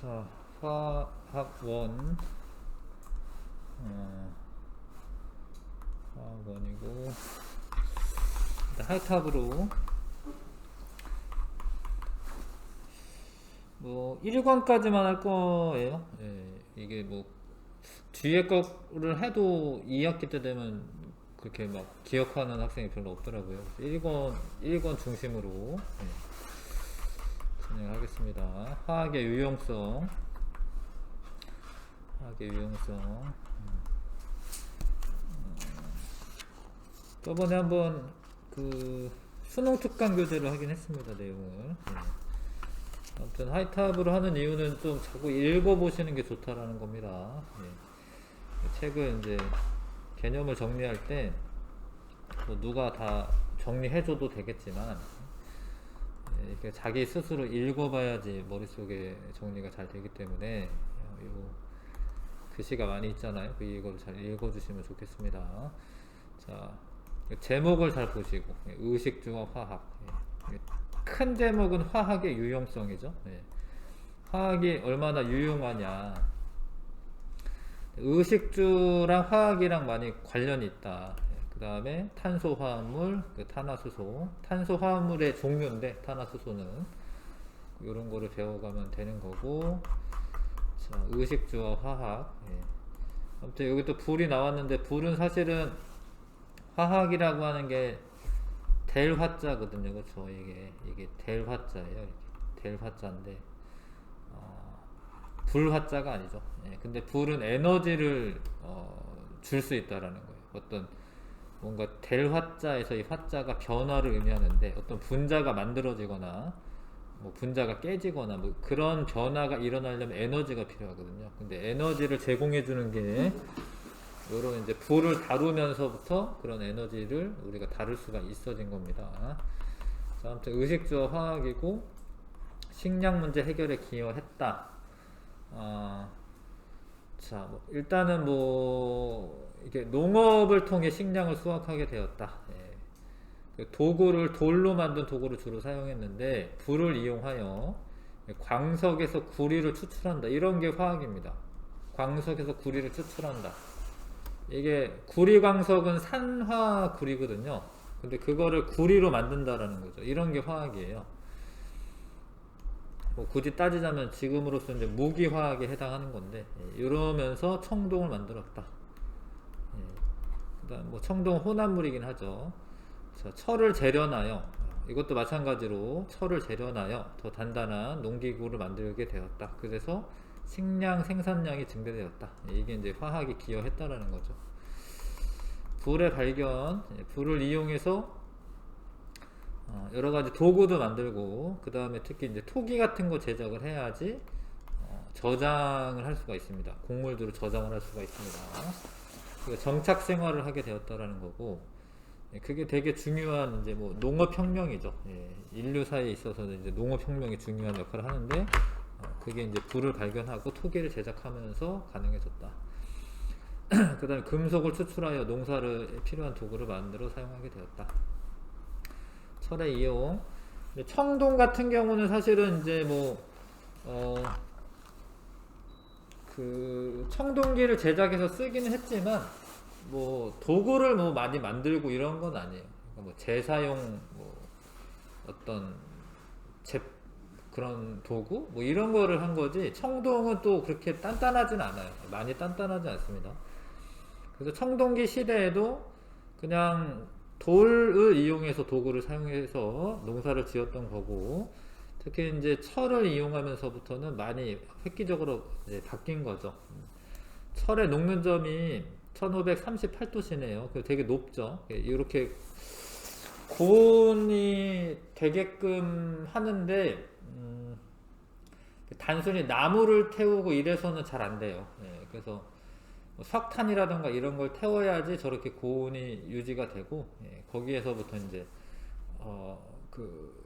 자, 화학원, 화학원이고, 일단 하이탑으로, 뭐, 1권까지만 할 거예요. 예, 이게 뭐, 뒤에 거를 해도 2학기 때 되면 그렇게 막 기억하는 학생이 별로 없더라고요. 1권 중심으로 진행하겠습니다. 화학의 유용성. 화학의 유용성. 저번에 한번 그 수능 특강 교재를 하긴 했습니다. 내용을. 아무튼 하이탑으로 하는 이유는 좀 자꾸 읽어보시는 게 좋다라는 겁니다. 책을 이제 개념을 정리할 때 뭐 누가 다 정리해줘도 되겠지만 이렇게 자기 스스로 읽어봐야지 머릿속에 정리가 잘 되기 때문에 요 글씨가 많이 있잖아요. 그 이걸 잘 읽어주시면 좋겠습니다. 자, 제목을 잘 보시고 의식주와 화학. 큰 제목은 화학의 유용성이죠. 화학이 얼마나 유용하냐. 의식주랑 화학이랑 많이 관련이 있다. 그 다음에 탄소화합물, 탄화수소. 탄소화합물의 종류인데 탄화수소는 이런 거를 배워가면 되는 거고. 자, 의식주와 화학. 아무튼 여기 또 불이 나왔는데 불은 사실은 화학이라고 하는 게 될 화자거든요. 그렇죠? 이게 될 화자예요. 될 화자인데 불 화자가 아니죠. 근데 불은 에너지를 줄 수 있다라는 거예요. 어떤 뭔가 될 화자에서 이 화자가 변화를 의미하는데 어떤 분자가 만들어지거나 뭐 분자가 깨지거나 뭐 그런 변화가 일어나려면 에너지가 필요하거든요. 근데 에너지를 제공해 주는 게 요런 이제 불을 다루면서부터 그런 에너지를 우리가 다룰 수가 있어진 겁니다. 자, 아무튼 의식주와 화학이고 식량 문제 해결에 기여했다. 자, 뭐 일단은 뭐 이게 농업을 통해 식량을 수확하게 되었다. 그 도구를 돌로 만든 도구를 주로 사용했는데 불을 이용하여 광석에서 구리를 추출한다. 이런 게 화학입니다. 광석에서 구리를 추출한다. 이게 구리광석은 산화구리거든요. 근데 그거를 구리로 만든다라는 거죠. 이런 게 화학이에요. 뭐 굳이 따지자면 지금으로서 이제 무기화학에 해당하는 건데 이러면서 청동을 만들었다. 그다음 뭐 청동 혼합물이긴 하죠. 자, 철을 재련하여 이것도 마찬가지로 철을 재련하여 더 단단한 농기구를 만들게 되었다. 그래서 식량 생산량이 증대되었다. 이게 이제 화학이 기여했다라는 거죠. 불의 발견, 불을 이용해서 여러 가지 도구도 만들고, 그 다음에 특히 이제 토기 같은 거 제작을 해야지 저장을 할 수가 있습니다. 곡물들을 저장을 할 수가 있습니다. 정착 생활을 하게 되었다라는 거고, 그게 되게 중요한 이제 뭐 농업혁명이죠. 인류 사이에 있어서는 이제 농업혁명이 중요한 역할을 하는데, 그게 이제 불을 발견하고 토기를 제작하면서 가능해졌다. 그 다음에 금속을 추출하여 농사를 필요한 도구를 만들어 사용하게 되었다. 철의 이용. 청동 같은 경우는 사실은 이제 뭐, 그 청동기를 제작해서 쓰기는 했지만, 뭐, 도구를 뭐 많이 만들고 이런 건 아니에요. 그러니까 뭐 재사용, 뭐, 어떤, 그런 도구? 뭐 이런 거를 한 거지, 청동은 또 그렇게 단단하진 않아요. 많이 단단하지 않습니다. 그래서 청동기 시대에도 그냥 돌을 이용해서 도구를 사용해서 농사를 지었던 거고, 특히 이제 철을 이용하면서부터는 많이 획기적으로 이제 바뀐 거죠. 철의 녹는점이 1538도씨네요. 되게 높죠. 이렇게 고온이 되게끔 하는데 단순히 나무를 태우고 이래서는 잘 안 돼요. 그래서 석탄이라든가 이런 걸 태워야지 저렇게 고온이 유지가 되고, 거기에서부터 이제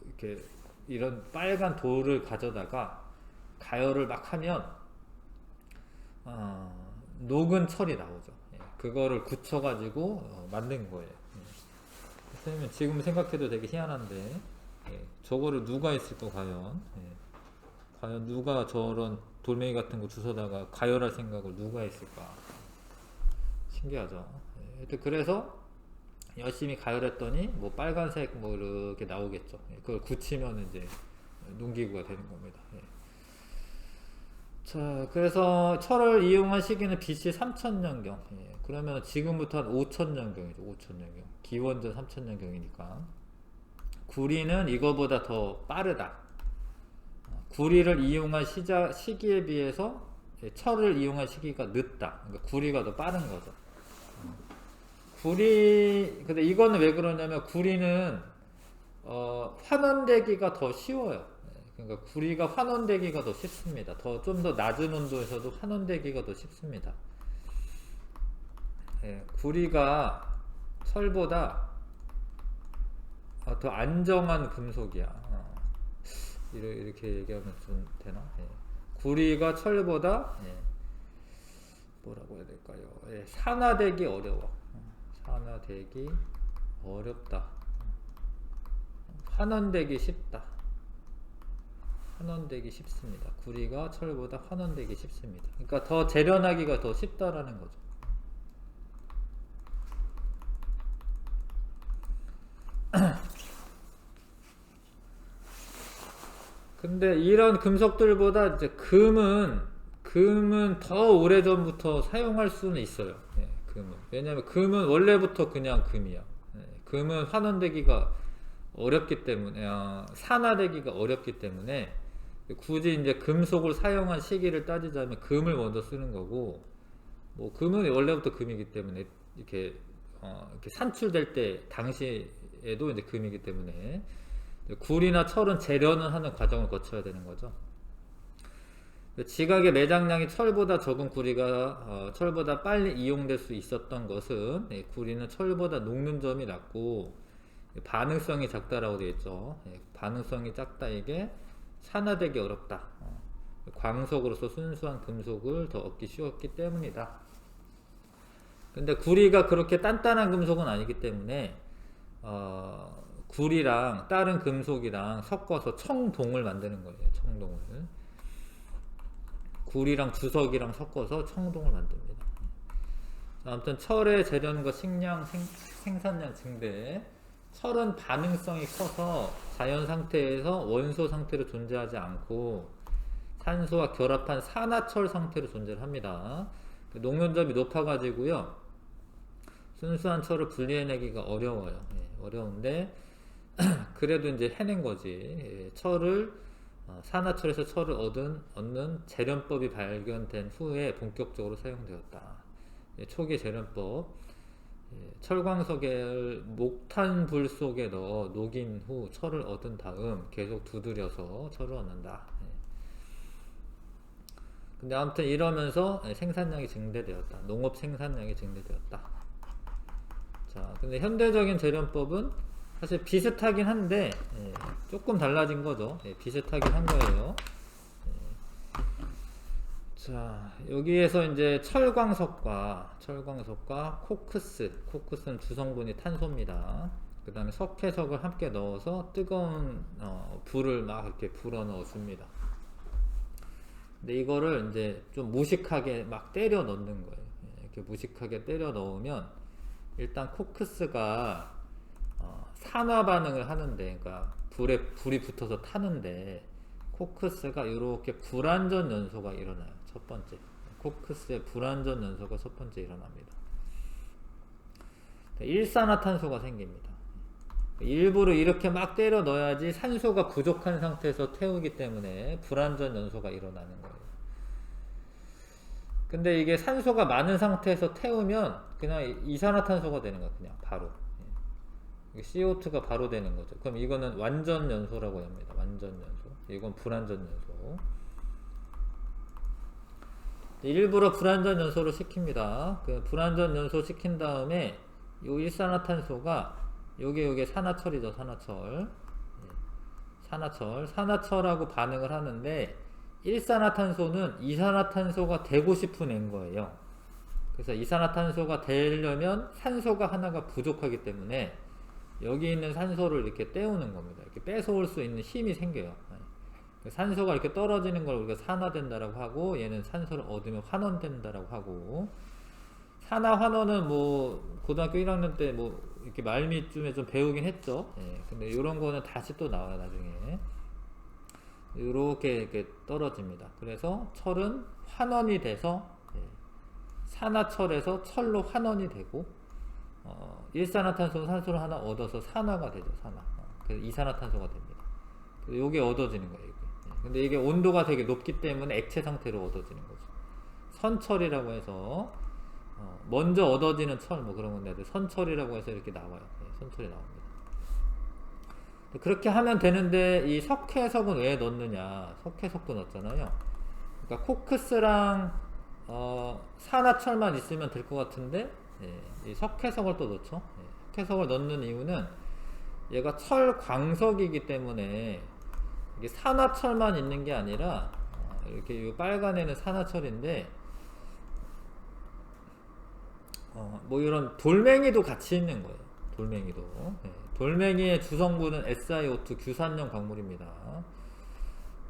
이렇게 이런 빨간 돌을 가져다가 가열을 막 하면 녹은 철이 나오죠. 그거를 굳혀가지고 만든 거예요. 선생님은 지금 생각해도 되게 희한한데, 저거를 누가 했을까 과연? 과연 누가 저런 돌멩이 같은 거 주워다가 가열할 생각을 누가 했을까? 신기하죠. 하여튼 그래서 열심히 가열했더니 뭐 빨간색 뭐 이렇게 나오겠죠. 그걸 굳히면 이제 농기구가 되는 겁니다. 자, 그래서 철을 이용한 시기는 BC 3000년경. 그러면 지금부터 한 5000년경이죠. 5000년경. 기원전 3000년경이니까. 구리는 이거보다 더 빠르다. 구리를 이용한 시기에 비해서 철을 이용한 시기가 늦다. 그러니까 구리가 더 빠른 거죠. 근데 이거는 왜 그러냐면 구리는 환원되기가 더 쉬워요. 그러니까 구리가 환원되기가 더 쉽습니다. 좀 더 낮은 온도에서도 환원되기가 더 쉽습니다. 구리가 철보다 더 안정한 금속이야. 이렇게 얘기하면 좀 되나? 구리가 철보다 뭐라고 해야 될까요? 산화되기 어려워. 산화되기 어렵다. 환원되기 쉽다. 환원되기 쉽습니다. 구리가 철보다 환원되기 쉽습니다. 그러니까 더 재련하기가 더 쉽다라는 거죠. 근데 이런 금속들보다 이제 금은 더 오래전부터 사용할 수는 있어요. 금은. 왜냐면 금은 원래부터 그냥 금이야. 금은 환원되기가 어렵기 때문에, 산화되기가 어렵기 때문에, 굳이 이제 금속을 사용한 시기를 따지자면 금을 먼저 쓰는 거고, 뭐, 금은 원래부터 금이기 때문에, 이렇게 산출될 때, 당시에도 이제 금이기 때문에, 구리나 철은 재련을 하는 과정을 거쳐야 되는 거죠. 지각의 매장량이 철보다 적은 구리가 철보다 빨리 이용될 수 있었던 것은 구리는 철보다 녹는 점이 낮고 반응성이 작다라고 되어 있죠. 반응성이 작다 이게 산화되기 어렵다. 광석으로서 순수한 금속을 더 얻기 쉬웠기 때문이다. 근데 구리가 그렇게 단단한 금속은 아니기 때문에 구리랑 다른 금속이랑 섞어서 청동을 만드는 거예요. 청동을. 구리랑 주석이랑 섞어서 청동을 만듭니다. 아무튼 철의 재련과 식량 생산량 증대. 철은 반응성이 커서 자연 상태에서 원소 상태로 존재하지 않고 산소와 결합한 산화철 상태로 존재를 합니다. 녹면점이 높아가지고요. 순수한 철을 분리해내기가 어려워요. 어려운데 그래도 이제 해낸 거지. 산화철에서 철을 얻는 재련법이 발견된 후에 본격적으로 사용되었다. 초기 재련법. 철광석을 목탄불 속에 넣어 녹인 후 철을 얻은 다음 계속 두드려서 철을 얻는다. 근데 아무튼 이러면서 생산량이 증대되었다. 농업 생산량이 증대되었다. 자, 근데 현대적인 재련법은 사실 비슷하긴 한데 조금 달라진 거죠. 비슷하긴 한 거예요. 자, 여기에서 이제 철광석과 코크스는 주성분이 탄소입니다. 그 다음에 석회석을 함께 넣어서 뜨거운 불을 막 이렇게 불어 넣어줍니다. 근데 이거를 이제 좀 무식하게 막 때려 넣는 거예요. 이렇게 무식하게 때려 넣으면 일단 코크스가 산화 반응을 하는데, 그러니까 불이 붙어서 타는데, 코크스가 이렇게 불완전 연소가 일어나요. 첫 번째. 코크스의 불완전 연소가 첫 번째 일어납니다. 일산화탄소가 생깁니다. 일부러 이렇게 막 때려 넣어야지 산소가 부족한 상태에서 태우기 때문에 불완전 연소가 일어나는 거예요. 근데 이게 산소가 많은 상태에서 태우면 그냥 이산화탄소가 되는 거예요. 그냥 바로. CO2가 바로 되는 거죠. 그럼 이거는 완전 연소라고 합니다. 완전 연소. 이건 불완전 연소. 일부러 불완전 연소를 시킵니다. 그 불완전 연소 시킨 다음에 이 일산화탄소가 요게 산화철이죠. 산화철하고 반응을 하는데 일산화탄소는 이산화탄소가 되고 싶은 앤 거예요. 그래서 이산화탄소가 되려면 산소가 하나가 부족하기 때문에 여기 있는 산소를 이렇게 떼우는 겁니다. 이렇게 뺏어올 수 있는 힘이 생겨요. 산소가 이렇게 떨어지는 걸 우리가 산화된다라고 하고, 얘는 산소를 얻으면 환원된다라고 하고. 산화 환원은 뭐 고등학교 1학년 때 뭐 이렇게 말미쯤에 좀 배우긴 했죠. 예, 근데 이런 거는 다시 또 나와요, 나중에. 이렇게 떨어집니다. 그래서 철은 환원이 돼서, 예, 산화철에서 철로 환원이 되고, 일산화탄소는 산소를 하나 얻어서 산화가 되죠, 산화. 그래서 이산화탄소가 됩니다. 요게 얻어지는 거예요, 이게. 예, 근데 이게 온도가 되게 높기 때문에 액체 상태로 얻어지는 거죠. 선철이라고 해서, 먼저 얻어지는 철, 뭐 그런 건데, 선철이라고 해서 이렇게 나와요. 예, 선철이 나옵니다. 그렇게 하면 되는데, 이 석회석은 왜 넣느냐? 석회석도 넣었잖아요. 그러니까 코크스랑 산화철만 있으면 될 것 같은데, 예, 이 석회석을 또 넣죠. 예, 석회석을 넣는 이유는 얘가 철광석이기 때문에 이게 산화철만 있는 게 아니라, 이렇게 이 빨간 애는 산화철인데, 뭐 이런 돌멩이도 같이 있는 거예요. 돌멩이도. 네. 돌멩이의 주성분은 SiO2 규산염 광물입니다.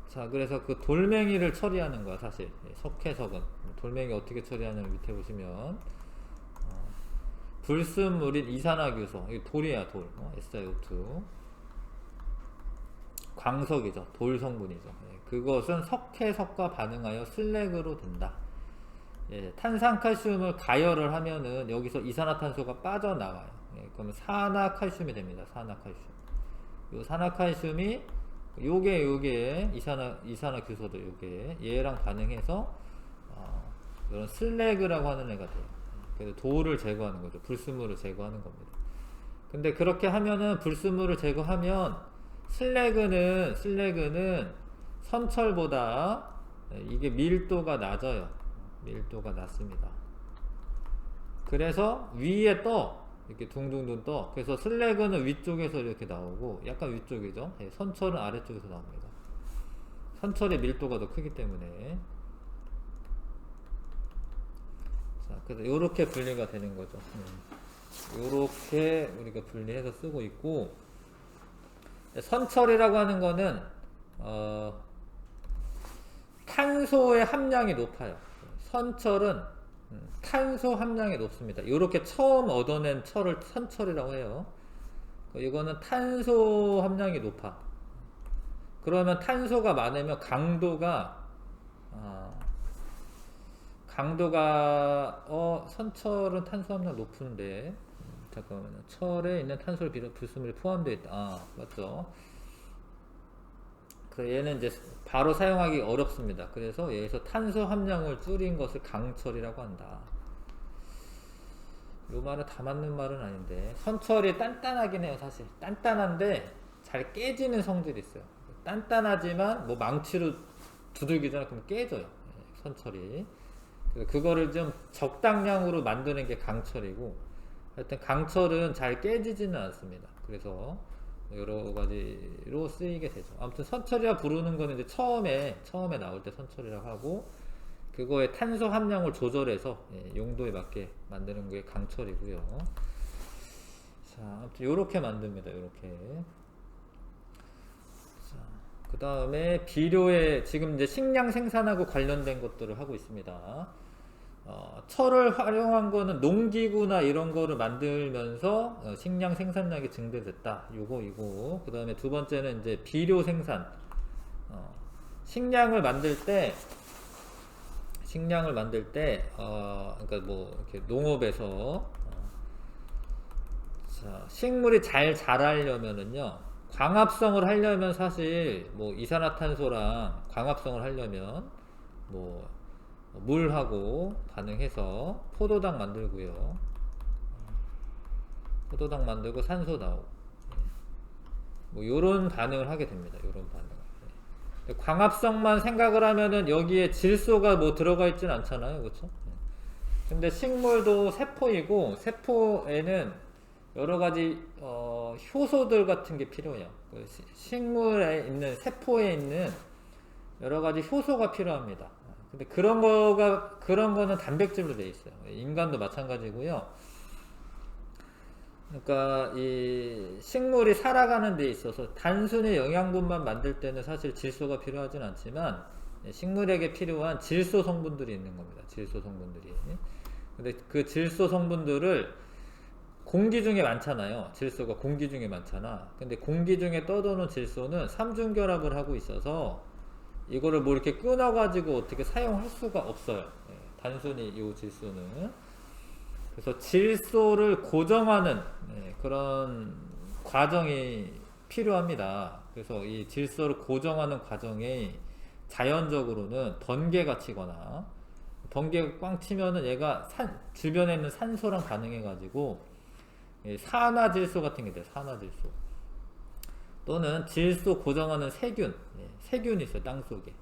자, 그래서 그 돌멩이를 처리하는 거야, 사실. 석회석은. 돌멩이 어떻게 처리하냐면 밑에 보시면, 불순물인 이산화규소. 이게 돌이야, 돌. SiO2. 광석이죠. 돌 성분이죠. 그것은 석회석과 반응하여 슬래그로 된다. 예, 탄산칼슘을 가열을 하면은 여기서 이산화탄소가 빠져나와요. 예, 그러면 산화칼슘이 됩니다. 산화칼슘. 요 산화칼슘이 요게 이산화규소도 요게 얘랑 반응해서 이런 슬래그라고 하는 애가 돼요. 그래서 돌을 제거하는 거죠. 불순물을 제거하는 겁니다. 근데 그렇게 하면은 불순물을 제거하면 슬래그는 선철보다 이게 밀도가 낮아요. 밀도가 낮습니다. 그래서 위에 떠, 이렇게 둥둥둥 떠. 그래서 슬래그는 위쪽에서 이렇게 나오고, 약간 위쪽이죠. 예, 선철은 아래쪽에서 나옵니다. 선철의 밀도가 더 크기 때문에. 자, 그래서 이렇게 분리가 되는 거죠. 이렇게 우리가 분리해서 쓰고 있고, 선철이라고 하는 거는 탄소의 함량이 높아요. 선철은 탄소 함량이 높습니다. 이렇게 처음 얻어낸 철을 선철이라고 해요. 이거는 탄소 함량이 높아. 그러면 탄소가 많으면 강도가 선철은 탄소 함량 높은데, 잠깐만요. 철에 있는 탄소를 비롯 불순물이 포함되어 있다. 맞죠? 그래서 얘는 이제 바로 사용하기 어렵습니다. 그래서 여기서 탄소 함량을 줄인 것을 강철이라고 한다. 요 말은 다 맞는 말은 아닌데, 선철이 단단하긴 해요. 사실 단단한데 잘 깨지는 성질이 있어요. 단단하지만 뭐 망치로 두들기잖아, 그럼 깨져요. 선철이. 그래서 그거를 좀 적당량으로 만드는 게 강철이고, 하여튼 강철은 잘 깨지지는 않습니다. 그래서 여러 가지로 쓰이게 되죠. 아무튼 선철이라 부르는 거는 이제 처음에 나올 때 선철이라고 하고, 그거의 탄소 함량을 조절해서 용도에 맞게 만드는 게 강철이고요. 자, 아무튼 요렇게 만듭니다. 요렇게. 자, 그 다음에 비료에 지금 이제 식량 생산하고 관련된 것들을 하고 있습니다. 철을 활용한 거는 농기구나 이런 거를 만들면서 식량 생산량이 증대됐다. 요거. 그 다음에 두 번째는 이제 비료 생산. 식량을 만들 때, 그러니까 뭐 이렇게 농업에서 자, 식물이 잘 자라려면은요, 광합성을 하려면 사실 뭐 이산화탄소랑 광합성을 하려면 뭐 물하고 반응해서 포도당 만들고요. 포도당 만들고 산소 나오고, 뭐 요런 반응을 하게 됩니다. 요런 반응을. 광합성만 생각을 하면은 여기에 질소가 뭐 들어가 있진 않잖아요. 그렇죠? 근데 식물도 세포이고, 세포에는 여러 가지 효소들 같은 게 필요해요. 식물에 있는, 세포에 있는 여러 가지 효소가 필요합니다. 근데 그런 거는 단백질로 되어 있어요. 인간도 마찬가지고요. 그러니까 이 식물이 살아가는 데 있어서 단순히 영양분만 만들 때는 사실 질소가 필요하진 않지만 식물에게 필요한 질소 성분들이 있는 겁니다. 질소 성분들이. 근데 그 질소 성분들을 공기 중에 많잖아요. 질소가 공기 중에 많잖아. 근데 공기 중에 떠도는 질소는 삼중결합을 하고 있어서 이거를 뭐 이렇게 끊어가지고 어떻게 사용할 수가 없어요. 단순히 이 질소는. 그래서 질소를 고정하는 그런 과정이 필요합니다. 그래서 이 질소를 고정하는 과정에 자연적으로는 번개가 치거나 번개가 꽝 치면은 얘가 주변에 있는 산소랑 반응해가지고 산화질소 같은 게 돼요. 산화질소. 또는 질소 고정하는 세균이 있어요. 땅 속에.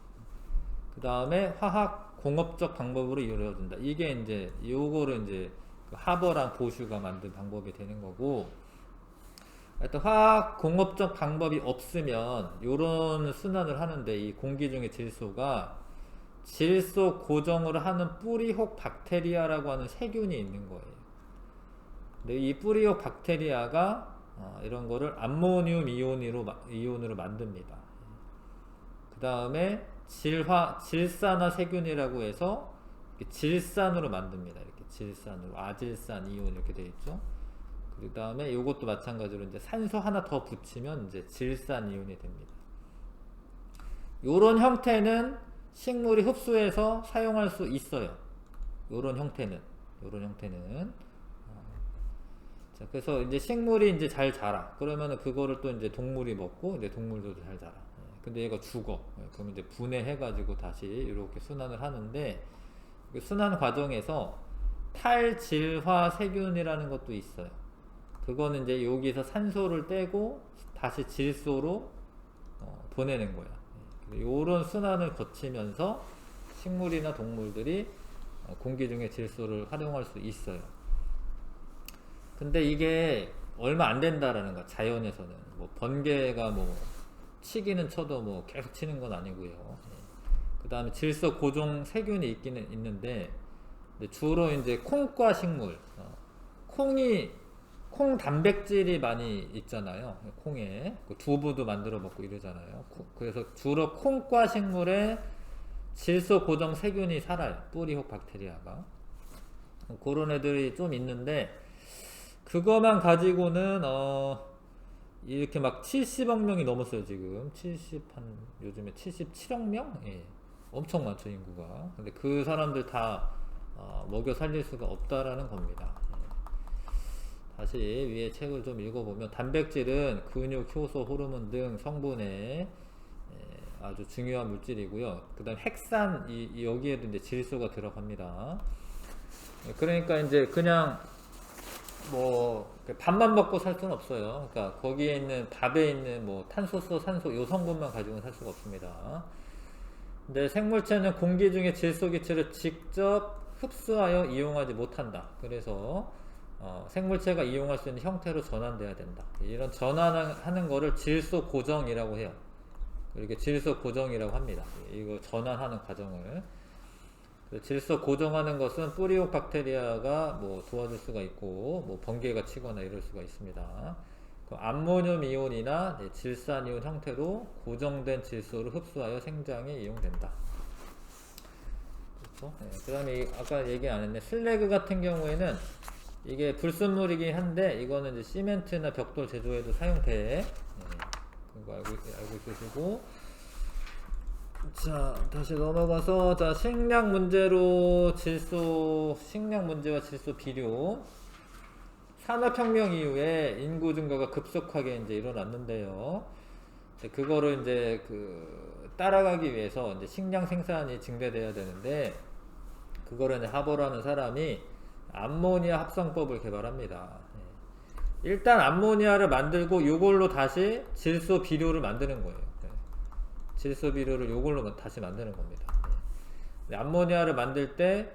그 다음에 화학 공업적 방법으로 이루어진다. 이게 이제 요거를 이제 하버랑 보슈가 만든 방법이 되는 거고, 하여튼 화학 공업적 방법이 없으면 요런 순환을 하는데 이 공기 중에 질소가 질소 고정을 하는 뿌리혹 박테리아라고 하는 세균이 있는 거예요. 근데 이 뿌리혹 박테리아가 이런 거를 암모늄 이온으로 만듭니다. 그 다음에 질산화 세균이라고 해서 질산으로 만듭니다. 이렇게 질산으로 아질산 이온 이렇게 되어 있죠. 그 다음에 이것도 마찬가지로 이제 산소 하나 더 붙이면 이제 질산 이온이 됩니다. 요런 형태는 식물이 흡수해서 사용할 수 있어요. 요런 형태는. 자, 그래서 이제 식물이 이제 잘 자라. 그러면은 그거를 또 이제 동물이 먹고, 이제 동물도 잘 자라. 근데 얘가 죽어. 그럼 이제 분해해가지고 다시 이렇게 순환을 하는데, 그 순환 과정에서 탈질화 세균이라는 것도 있어요. 그거는 이제 여기서 산소를 떼고 다시 질소로 보내는 거야. 요런 순환을 거치면서 식물이나 동물들이 공기 중에 질소를 활용할 수 있어요. 근데 이게 얼마 안 된다라는 거야. 자연에서는 뭐 번개가 뭐 치기는 쳐도 뭐 계속 치는 건 아니고요. 그 다음에 질소 고정 세균이 있기는 있는데 주로 이제 콩과 식물, 콩 단백질이 많이 있잖아요. 콩에 두부도 만들어 먹고 이러잖아요. 그래서 주로 콩과 식물에 질소 고정 세균이 살아요. 뿌리혹 박테리아가. 그런 애들이 좀 있는데 그거만 가지고는 이렇게 막 70억 명이 넘었어요. 지금 요즘에 77억 명? 예. 엄청 많죠, 인구가. 근데 그 사람들 다 먹여 살릴 수가 없다라는 겁니다. 다시 위에 책을 좀 읽어보면 단백질은 근육, 효소, 호르몬 등 성분의 아주 중요한 물질이고요. 그 다음 핵산, 여기에도 이제 질소가 들어갑니다. 그러니까 이제 그냥 뭐 밥만 먹고 살 수는 없어요. 그러니까 거기에 있는 밥에 있는 뭐 탄소소, 산소 요 성분만 가지고는 살 수가 없습니다. 근데 생물체는 공기 중에 질소 기체를 직접 흡수하여 이용하지 못한다. 그래서 생물체가 이용할 수 있는 형태로 전환돼야 된다. 이런 전환하는 거를 질소 고정이라고 해요. 이렇게 질소 고정이라고 합니다. 이거 전환하는 과정을. 질소 고정하는 것은 뿌리혹 박테리아가 뭐 도와줄 수가 있고 뭐 번개가 치거나 이럴 수가 있습니다. 그 암모늄 이온이나 질산 이온 형태로 고정된 질소를 흡수하여 생장에 이용된다. 그렇죠? 네, 그 다음에 아까 얘기 안 했네. 슬래그 같은 경우에는 이게 불순물이긴 한데 이거는 이제 시멘트나 벽돌 제조에도 사용돼. 네, 그거 알고 있으시고. 자, 다시 넘어가서 자, 식량 문제와 질소 비료. 산업혁명 이후에 인구 증가가 급속하게 이제 일어났는데요. 그거를 이제 따라가기 위해서 이제 식량 생산이 증대돼야 되는데 그거를 이제 하버라는 사람이 암모니아 합성법을 개발합니다. 일단 암모니아를 만들고 이걸로 다시 질소 비료를 만드는 거예요. 질소 비료를 이걸로 다시 만드는 겁니다. 암모니아를 만들 때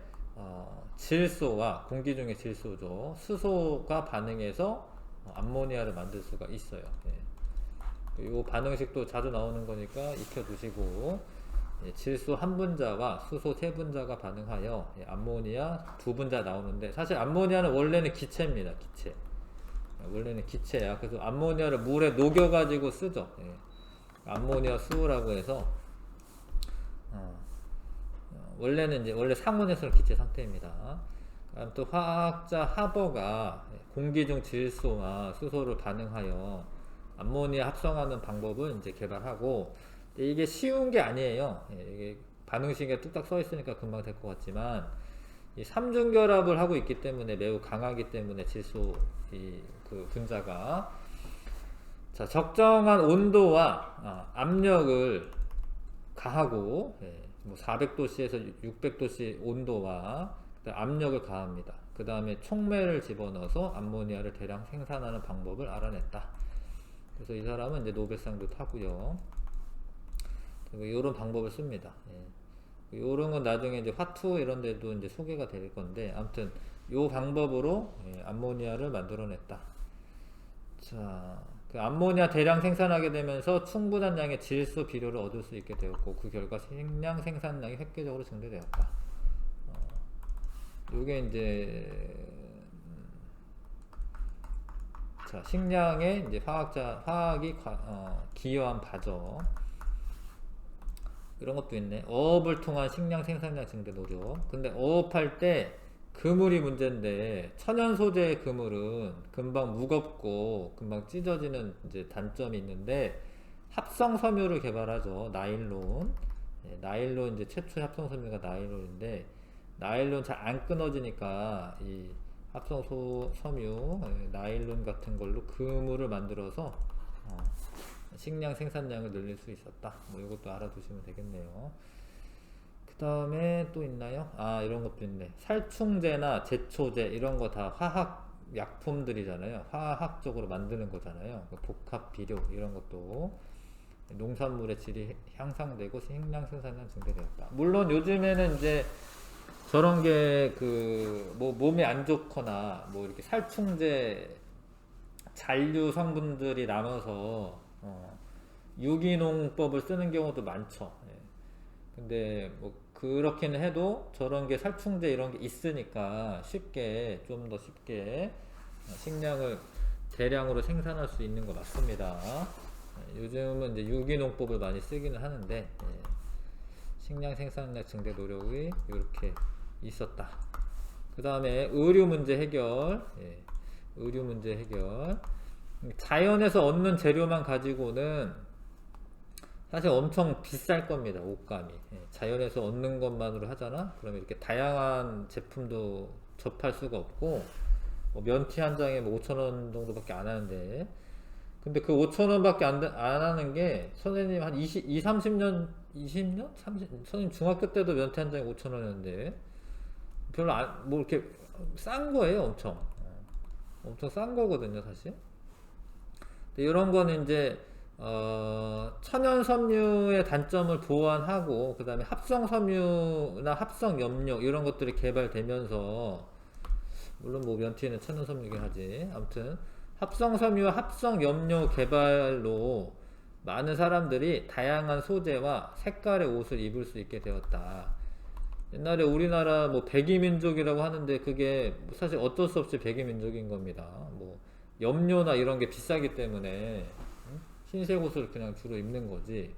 질소와 공기 중에 질소죠. 수소가 반응해서 암모니아를 만들 수가 있어요. 이 반응식도 자주 나오는 거니까 익혀두시고 질소 한 분자와 수소 세 분자가 반응하여 암모니아 두 분자 나오는데 사실 암모니아는 원래는 기체입니다. 기체. 원래는 기체야. 그래서 암모니아를 물에 녹여가지고 쓰죠. 예. 암모니아 수라고 해서 원래 상온에서는 기체 상태입니다. 다음 또 화학자 하버가 공기 중 질소와 수소를 반응하여 암모니아 합성하는 방법을 이제 개발하고, 이게 쉬운 게 아니에요. 이게 반응식에 뚝딱 써 있으니까 금방 될 것 같지만, 이 삼중결합을 하고 있기 때문에 매우 강하기 때문에 질소 그 분자가, 자, 적정한 온도와 압력을 가하고, 뭐 400도씨에서 600도씨 온도와 압력을 가합니다. 그 다음에 촉매를 집어넣어서 암모니아를 대량 생산하는 방법을 알아냈다. 그래서 이 사람은 이제 노벨상도 타고요. 이런 방법을 씁니다. 이런 건 나중에 이제 화투 이런 데도 이제 소개가 될 건데, 아무튼 이 방법으로 암모니아를 만들어냈다. 자, 그 암모니아 대량 생산하게 되면서 충분한 양의 질소 비료를 얻을 수 있게 되었고, 그 결과 식량 생산량이 획기적으로 증대되었다. 요게 이제 자, 식량에 이제 화학이 기여한 바죠. 이런 것도 있네. 어업을 통한 식량 생산량 증대 노력. 근데 어업할 때 그물이 문제인데, 천연 소재의 그물은 금방 무겁고 금방 찢어지는 이제 단점이 있는데, 합성 섬유를 개발하죠. 나일론. 나일론 이제 최초의 합성 섬유가 나일론인데, 나일론 잘 안 끊어지니까 이 합성 섬유 나일론 같은 걸로 그물을 만들어서 식량 생산량을 늘릴 수 있었다. 뭐 이것도 알아두시면 되겠네요. 그 다음에 또 있나요? 이런 것도 있네. 살충제나 제초제 이런 거 다 화학 약품들이잖아요. 화학적으로 만드는 거잖아요. 복합 비료 이런 것도 농산물의 질이 향상되고 식량 생산량 증대되었다. 물론 요즘에는 이제 저런 게 뭐 몸에 안 좋거나 뭐 이렇게 살충제 잔류 성분들이 남아서 유기농법을 쓰는 경우도 많죠. 근데 뭐 그렇게는 해도 저런 게 살충제 이런 게 있으니까 좀 더 쉽게 식량을 대량으로 생산할 수 있는 거 맞습니다. 요즘은 이제 유기농법을 많이 쓰기는 하는데, 식량 생산량 증대 노력이 이렇게 있었다. 그 다음에 의류 문제 해결. 의류 문제 해결. 자연에서 얻는 재료만 가지고는 사실 엄청 비쌀 겁니다. 옷감이. 자연에서 얻는 것만으로 하잖아. 그러면 이렇게 다양한 제품도 접할 수가 없고, 뭐 면티 한 장에 뭐 5,000원 정도밖에 안 하는데, 근데 그 5,000원밖에 안 하는 게, 선생님 한 30년? 선생님 중학교 때도 면티 한 장에 5,000원이었는데, 별로 뭐 이렇게 싼 거예요, 엄청. 엄청 싼 거거든요, 사실. 이런 거는 이제, 천연 섬유의 단점을 보완하고, 그 다음에 합성 섬유나 합성 염료, 이런 것들이 개발되면서, 물론 뭐 면티는 천연 섬유긴 하지. 아무튼, 합성 섬유와 합성 염료 개발로 많은 사람들이 다양한 소재와 색깔의 옷을 입을 수 있게 되었다. 옛날에 우리나라 뭐 백이민족이라고 하는데, 그게 사실 어쩔 수 없이 백이민족인 겁니다. 뭐 염료나 이런 게 비싸기 때문에 흰색 옷을 그냥 주로 입는 거지.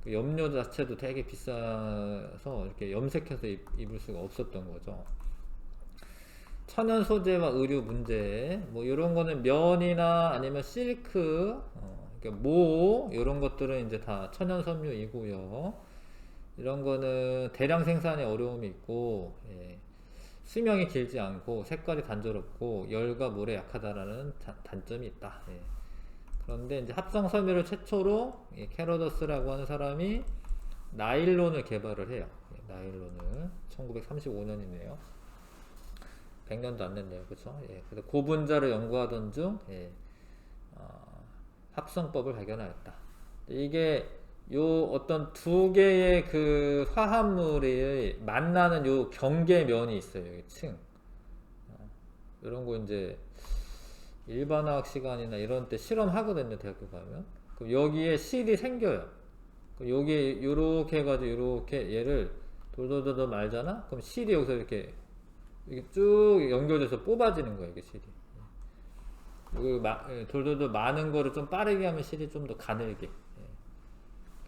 그 염료 자체도 되게 비싸서 이렇게 염색해서 입을 수가 없었던 거죠. 천연 소재와 의류 문제, 뭐 이런 거는 면이나 아니면 실크, 그러니까 모 이런 것들은 이제 다 천연 섬유이고요. 이런 거는 대량 생산에 어려움이 있고, 수명이 길지 않고 색깔이 단조롭고 열과 물에 약하다라는 단점이 있다. 그런데 이제 합성 섬유를 최초로 캐로더스라고 하는 사람이 나일론을 개발을 해요. 나일론을 1935년이네요. 100년도 안 됐네요. 그쵸? 그래서 고분자를 연구하던 중 합성법을 발견하였다. 이게 요 어떤 두 개의 그 화합물이 만나는 요 경계면이 있어요. 여기 층. 이런 거 이제 일반화학 시간이나 이런 때 실험하거든요. 대학교 가면. 그럼 여기에 실이 생겨요. 그럼 여기에 요렇게 해가지고 요렇게 얘를 돌돌돌돌 말잖아? 그럼 실이 여기서 이렇게 쭉 연결돼서 뽑아지는 거예요. 이게 실이. 돌돌돌 많은 거를 좀 빠르게 하면 실이 좀 더 가늘게.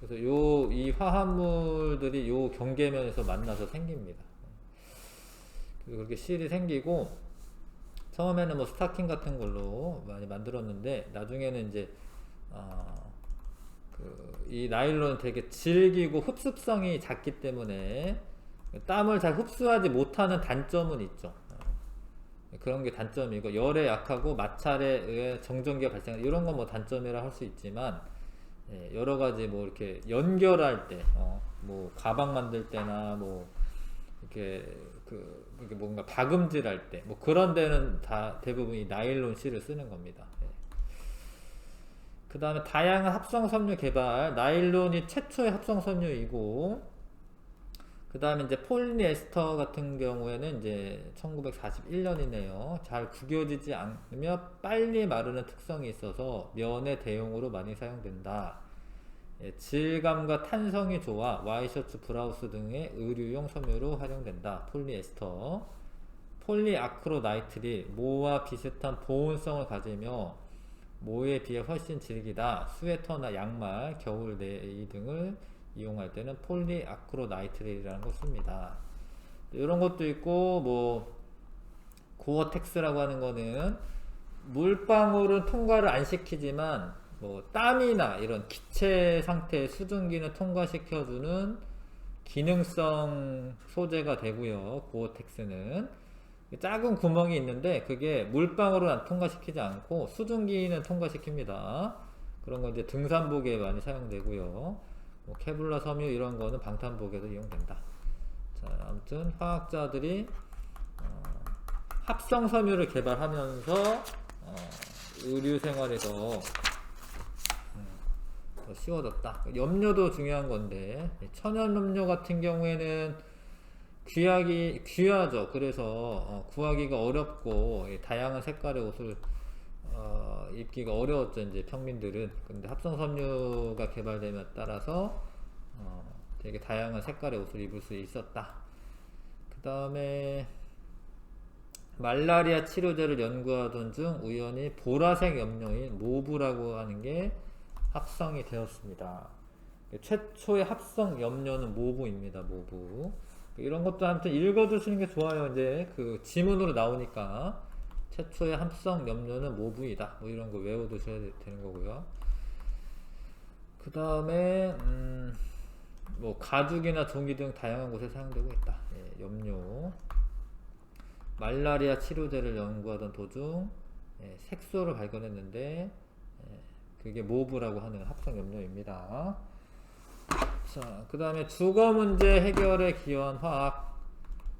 그래서 이 화합물들이 요 경계면에서 만나서 생깁니다. 그래서 그렇게 실이 생기고, 처음에는 뭐 스타킹 같은 걸로 많이 만들었는데, 나중에는 이제 이 나일론은 되게 질기고 흡습성이 작기 때문에 땀을 잘 흡수하지 못하는 단점은 있죠. 그런 게 단점이고, 열에 약하고 마찰에 의해 정전기가 발생, 이런 건 뭐 단점이라 할 수 있지만, 여러 가지 뭐 이렇게 연결할 때, 뭐 가방 만들 때나 뭐 이렇게 이게 뭔가 박음질할 때, 뭐 그런 데는 다 대부분 이 나일론 실을 쓰는 겁니다. 그 다음에 다양한 합성 섬유 개발, 나일론이 최초의 합성 섬유이고, 그 다음에 이제 폴리에스터 같은 경우에는 이제 1941년이네요. 잘 구겨지지 않으며 빨리 마르는 특성이 있어서 면의 대용으로 많이 사용된다. 질감과 탄성이 좋아 와이셔츠, 브라우스 등의 의류용 섬유로 활용된다. 폴리에스터. 폴리아크로나이트릴, 모와 비슷한 보온성을 가지며 모에 비해 훨씬 질기다. 스웨터나 양말, 겨울 내의 등을 이용할 때는 폴리아크로나이트릴이라는 걸 씁니다. 이런 것도 있고, 뭐 고어텍스라고 하는 거는 물방울은 통과를 안 시키지만 뭐 땀이나 이런 기체 상태의 수증기는 통과시켜주는 기능성 소재가 되고요. 고어텍스는 작은 구멍이 있는데 그게 물방울은 안 통과시키지 않고 수증기는 통과시킵니다. 그런 건 이제 등산복에 많이 사용되고요. 뭐 케블라 섬유 이런 거는 방탄복에도 이용된다. 자, 아무튼 화학자들이 합성 섬유를 개발하면서 의류 생활에서 더 쉬워졌다. 염료도 중요한 건데, 천연 염료 같은 경우에는 귀하죠. 그래서 구하기가 어렵고 다양한 색깔의 옷을 입기가 어려웠죠, 이제 평민들은. 근데 합성 섬유가 개발됨에 따라서 되게 다양한 색깔의 옷을 입을 수 있었다. 그 다음에 말라리아 치료제를 연구하던 중 우연히 보라색 염료인 모브라고 하는 게 합성이 되었습니다. 최초의 합성 염료는 모브입니다. 모브. 이런 것도 아무튼 읽어두시는 게 좋아요. 이제 그 지문으로 나오니까 최초의 합성 염료는 모브이다. 뭐 이런 거 외워두셔야 되는 거고요. 그 다음에 뭐 가죽이나 종이 등 다양한 곳에 사용되고 있다. 염료. 말라리아 치료제를 연구하던 도중 색소를 발견했는데 그게 모브라고 하는 합성 염료입니다. 자, 그 다음에 주거 문제 해결에 기여한 화학.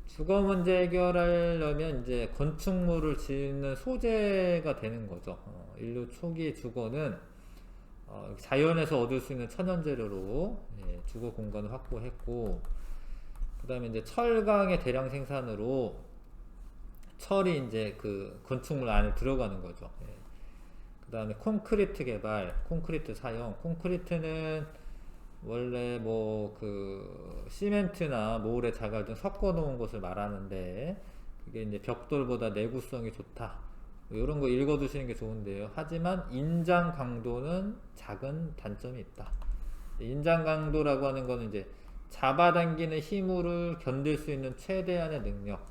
주거 문제 해결하려면 이제 건축물을 짓는 소재가 되는 거죠. 인류 초기 주거는 자연에서 얻을 수 있는 천연 재료로 주거 공간을 확보했고, 그 다음에 이제 철강의 대량 생산으로 철이 이제 그 건축물 안에 들어가는 거죠. 그 다음에 콘크리트 개발, 콘크리트 사용. 콘크리트는 원래 뭐 그 시멘트나 모래, 자갈 등 섞어 놓은 것을 말하는데, 그게 이제 벽돌보다 내구성이 좋다. 이런 거 읽어 두시는 게 좋은데요. 하지만 인장 강도는 작은 단점이 있다. 인장 강도라고 하는 거는 이제 잡아당기는 힘을 견딜 수 있는 최대한의 능력.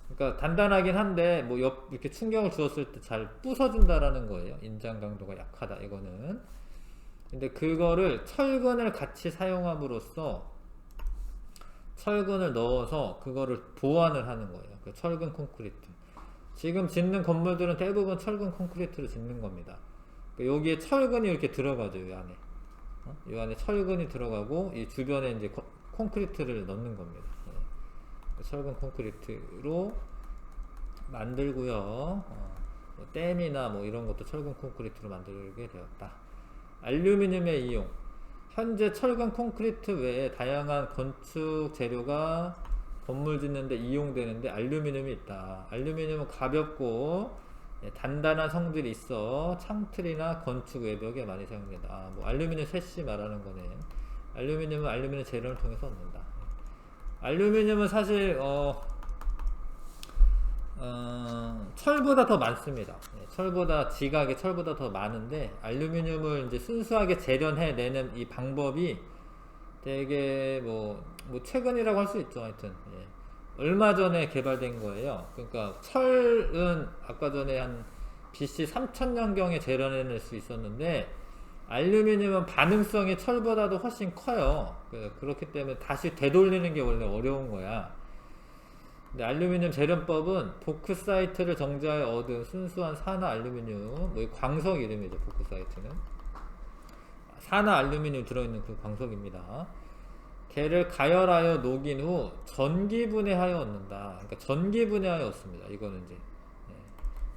그러니까 단단하긴 한데 뭐 이렇게 충격을 주었을 때 잘 부서진다라는 거예요. 인장 강도가 약하다, 이거는. 근데 그거를 철근을 같이 사용함으로써 철근을 넣어서 그거를 보완을 하는 거예요. 그 철근 콘크리트. 지금 짓는 건물들은 대부분 철근 콘크리트를 짓는 겁니다. 여기에 철근이 이렇게 들어가죠, 이 안에. 이 안에 철근이 들어가고 이 주변에 이제 콘크리트를 넣는 겁니다. 철근 콘크리트로 만들고요. 댐이나 뭐 이런 것도 철근 콘크리트로 만들게 되었다. 알루미늄의 이용. 현재 철근 콘크리트 외에 다양한 건축 재료가 건물 짓는데 이용되는데 알루미늄이 있다. 알루미늄은 가볍고 단단한 성질이 있어 창틀이나 건축 외벽에 많이 사용된다. 뭐 알루미늄 셋이 말하는 거네. 알루미늄은 알루미늄 재료를 통해서 얻는다. 알루미늄은 사실 철보다 더 많습니다. 철보다 지각이 철보다 더 많은데 알루미늄을 이제 순수하게 재련해내는 이 방법이 되게 뭐 최근이라고 할 수 있죠. 하여튼 얼마 전에 개발된 거예요. 그러니까 철은 아까 전에 한 BC 3000년경에 재련해낼 수 있었는데 알루미늄은 반응성이 철보다도 훨씬 커요. 그렇기 때문에 다시 되돌리는 게 원래 어려운 거야. 근데 알루미늄 재련법은 보크사이트를 정제하여 얻은 순수한 산화 알루미늄, 뭐 광석 이름이죠. 보크사이트는 산화 알루미늄 들어있는 그 광석입니다. 걔를 가열하여 녹인 후 전기분해하여 얻는다. 그러니까 전기분해하여 얻습니다. 이거는 이제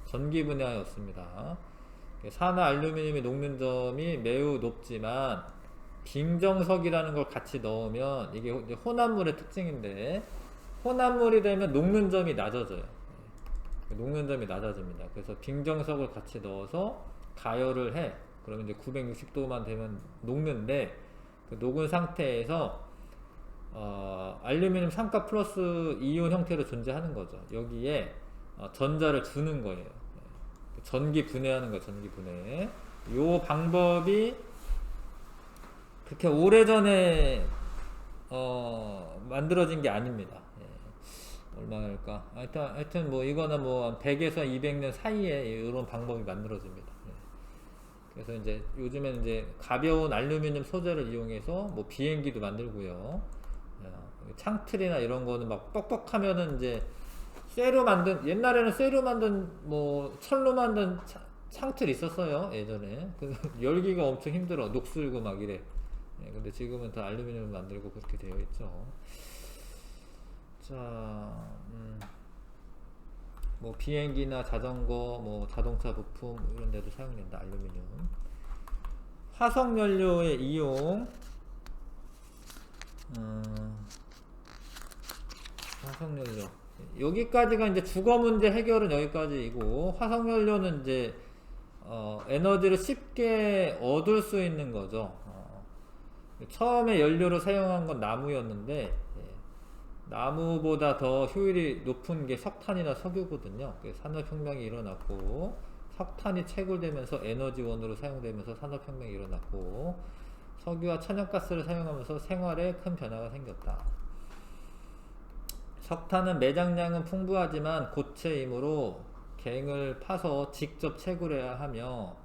전기분해하여 얻습니다. 산화 알루미늄이 녹는 점이 매우 높지만 빙정석이라는 걸 같이 넣으면 이게 이제 혼합물의 특징인데 혼합물이 되면 녹는 점이 낮아져요. 녹는 점이 낮아집니다. 그래서 빙정석을 같이 넣어서 가열을 해. 그러면 이제 960도만 되면 녹는데 그 녹은 상태에서 알루미늄 삼가 플러스 이온 형태로 존재하는 거죠. 여기에 전자를 주는 거예요. 전기 분해하는 거예요. 전기 분해. 요 방법이 그렇게 오래전에 만들어진 게 아닙니다. 얼마일까? 하여튼 뭐 이거는 뭐 100에서 200년 사이에 이런 방법이 만들어집니다. 그래서 이제 요즘에는 이제 가벼운 알루미늄 소재를 이용해서 뭐 비행기도 만들고요. 창틀이나 이런 거는 막 뻑뻑하면은 이제 쇠로 만든, 옛날에는 쇠로 만든 뭐 철로 만든 창틀 있었어요. 예전에. 열기가 엄청 힘들어. 녹슬고 막 이래. 근데 지금은 다 알루미늄을 만들고 그렇게 되어 있죠. 자, 뭐 비행기나 자전거, 뭐 자동차 부품 이런 데도 사용된다. 알루미늄. 화석 연료의 이용. 화석 연료. 여기까지가 이제 주거 문제 해결은 여기까지이고, 화석 연료는 이제 에너지를 쉽게 얻을 수 있는 거죠. 처음에 연료로 사용한 건 나무였는데 나무보다 더 효율이 높은 게 석탄이나 석유거든요. 산업혁명이 일어났고 석탄이 채굴되면서 에너지원으로 사용되면서 산업혁명이 일어났고 석유와 천연가스를 사용하면서 생활에 큰 변화가 생겼다. 석탄은 매장량은 풍부하지만 고체이므로 갱을 파서 직접 채굴해야 하며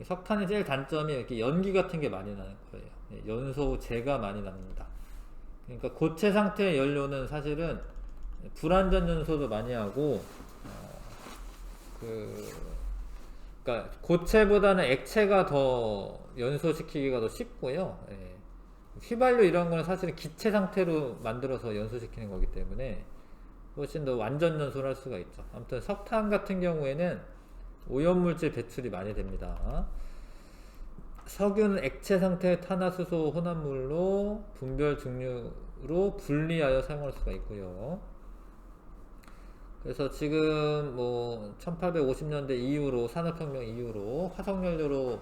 석탄의 제일 단점이 이렇게 연기 같은 게 많이 나는 거예요. 연소재가 많이 납니다. 그러니까 고체 상태의 연료는 사실은 불완전 연소도 많이 하고 그러니까 고체보다는 액체가 더 연소시키기가 더 쉽고요. 휘발유 이런 거는 사실은 기체 상태로 만들어서 연소시키는 거기 때문에 훨씬 더 완전 연소를 할 수가 있죠. 아무튼 석탄 같은 경우에는 오염물질 배출이 많이 됩니다. 석유는 액체 상태의 탄화수소 혼합물로 분별 증류로 분리하여 사용할 수가 있고요. 그래서 지금 뭐 1850년대 이후로 산업혁명 이후로 화석연료로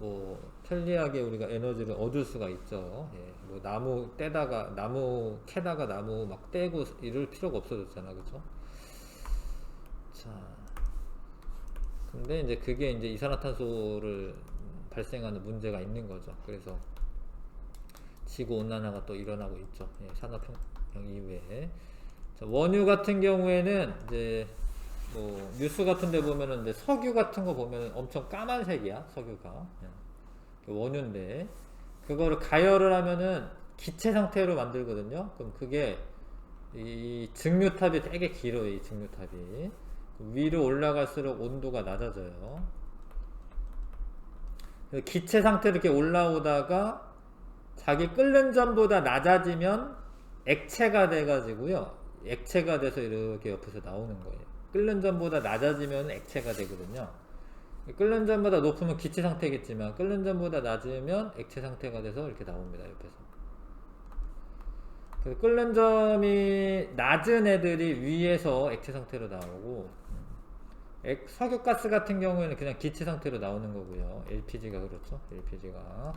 뭐 편리하게 우리가 에너지를 얻을 수가 있죠. 뭐 나무 떼다가 나무 캐다가 나무 막 떼고 이럴 필요가 없어졌잖아, 그렇죠? 자, 근데 이제 그게 이제 이산화탄소를 발생하는 문제가 있는 거죠. 그래서 지구 온난화가 또 일어나고 있죠. 산업혁명 이후에. 자, 원유 같은 경우에는 이제 뭐 뉴스 같은 데 보면은 이제 석유 같은 거 보면 엄청 까만색이야, 석유가. 원유인데 그거를 가열을 하면은 기체 상태로 만들거든요. 그럼 그게 이 증류탑이 되게 길어요. 이 증류탑이 위로 올라갈수록 온도가 낮아져요. 기체 상태로 이렇게 올라오다가 자기 끓는 점보다 낮아지면 액체가 돼가지고요. 액체가 돼서 이렇게 옆에서 나오는 거예요. 끓는 점보다 낮아지면 액체가 되거든요. 끓는 점보다 높으면 기체 상태겠지만 끓는 점보다 낮으면 액체 상태가 돼서 이렇게 나옵니다. 옆에서. 그래서 끓는 점이 낮은 애들이 위에서 액체 상태로 나오고 석유가스 같은 경우에는 그냥 기체 상태로 나오는 거고요. LPG가 그렇죠. LPG가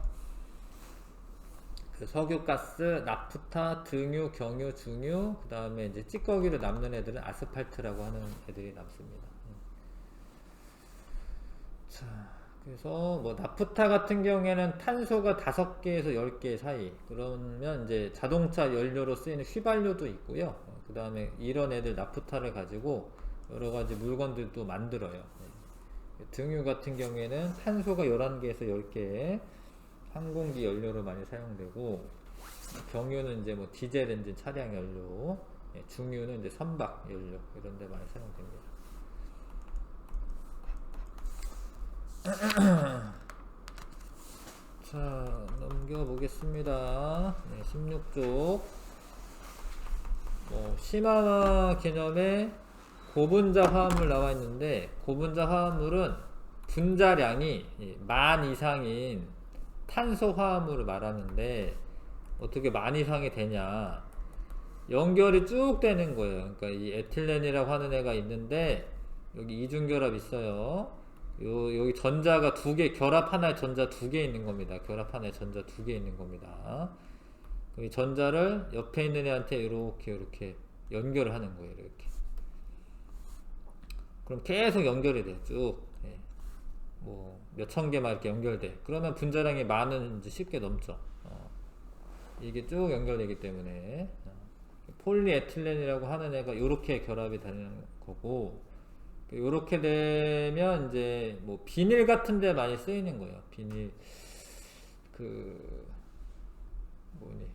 석유가스, 나프타, 등유, 경유, 중유, 그 다음에 이제 찌꺼기로 남는 애들은 아스팔트라고 하는 애들이 남습니다. 자, 그래서 뭐 나프타 같은 경우에는 탄소가 5개에서 10개 사이. 그러면 이제 자동차 연료로 쓰이는 휘발유도 있고요. 그 다음에 이런 애들 나프타를 가지고 여러 가지 물건들도 만들어요. 등유 같은 경우에는 탄소가 11개에서 10개 항공기 연료로 많이 사용되고, 경유는 이제 뭐 디젤 엔진 차량 연료, 중유는 이제 선박 연료 이런 데 많이 사용됩니다. 자, 넘겨보겠습니다. 16쪽. 심화화 개념에 고분자 화합물 나와 있는데, 고분자 화합물은 분자량이 10,000 이상인 탄소 화합물을 말하는데, 어떻게 10,000 이상이 되냐? 연결이 쭉 되는 거예요. 그러니까 이 에틸렌이라고 하는 애가 있는데, 여기 이중결합 있어요. 여기 전자가 2개, 결합 하나에 전자 2개 있는 겁니다. 결합 하나에 전자 2개 있는 겁니다. 이 전자를 옆에 있는 애한테 이렇게 연결을 하는 거예요. 이렇게. 그럼 계속 연결이 돼. 쭉. 뭐 몇천 개만 이렇게 연결돼. 그러면 분자량이 10,000은 이제 쉽게 넘죠. 이게 쭉 연결되기 때문에 폴리에틸렌이라고 하는 애가 이렇게 결합이 되는 거고, 요렇게 되면 이제 뭐 비닐 같은 데 많이 쓰이는 거예요. 비닐,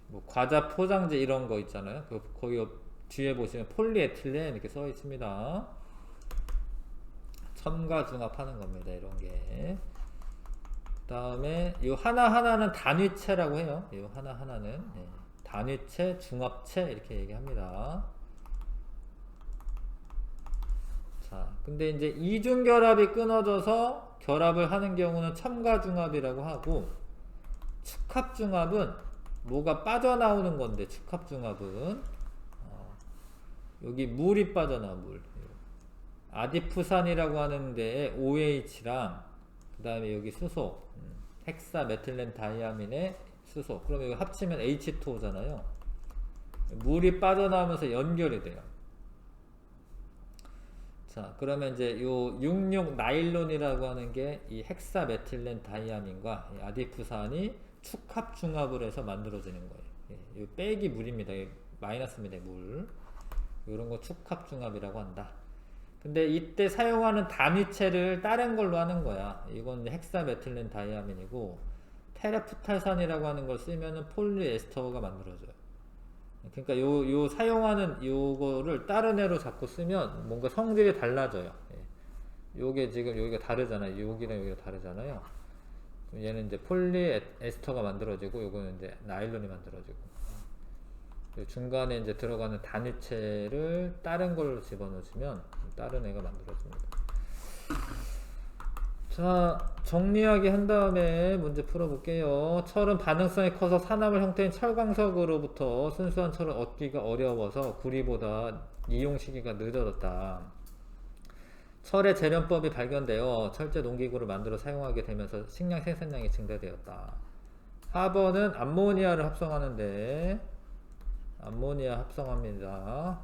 뭐 과자 포장재 이런 거 있잖아요. 거기 뒤에 보시면 폴리에틸렌 이렇게 써 있습니다. 첨가 중합하는 겁니다. 이런 게. 그 다음에 이 하나하나는 단위체라고 해요. 이 하나하나는 단위체, 중합체 이렇게 얘기합니다. 자, 근데 이제 이중결합이 끊어져서 결합을 하는 경우는 첨가중합이라고 하고, 축합중합은 뭐가 빠져나오는 건데, 축합중합은 여기 물이 빠져나와. 물. 아디프산이라고 하는 데에 OH랑 그 다음에 여기 수소, 헥사 메틸렌 다이아민의 수소, 그러면 이거 합치면 H2O잖아요. 물이 빠져나오면서 연결이 돼요. 자, 그러면 이제 요 66 나일론이라고 하는 게 이 헥사 메틸렌 다이아민과 이 아디프산이 축합 중합을 해서 만들어지는 거예요. 이 빼기 물입니다. 마이너스입니다. 물. 이런 거 축합 중합이라고 한다. 근데 이때 사용하는 단위체를 다른 걸로 하는 거야. 이건 헥사 메틸렌 다이아민이고, 테레프탈산이라고 하는 걸 쓰면은 폴리에스터가 만들어져요. 그러니까 요 사용하는 요거를 다른 애로 자꾸 쓰면 뭔가 성질이 달라져요. 요게 지금 여기가 다르잖아요. 여기랑 여기가 다르잖아요. 얘는 이제 폴리에스터가 만들어지고, 요거는 이제 나일론이 만들어지고. 중간에 이제 들어가는 단위체를 다른 걸로 집어넣으시면 다른 애가 만들어집니다. 자, 정리하기 한 다음에 문제 풀어볼게요. 철은 반응성이 커서 산화물 형태인 철광석으로부터 순수한 철을 얻기가 어려워서 구리보다 이용 시기가 늦어졌다. 철의 재련법이 발견되어 철제 농기구를 만들어 사용하게 되면서 식량 생산량이 증대되었다. 4번은 암모니아를 합성하는데, 암모니아 합성합니다.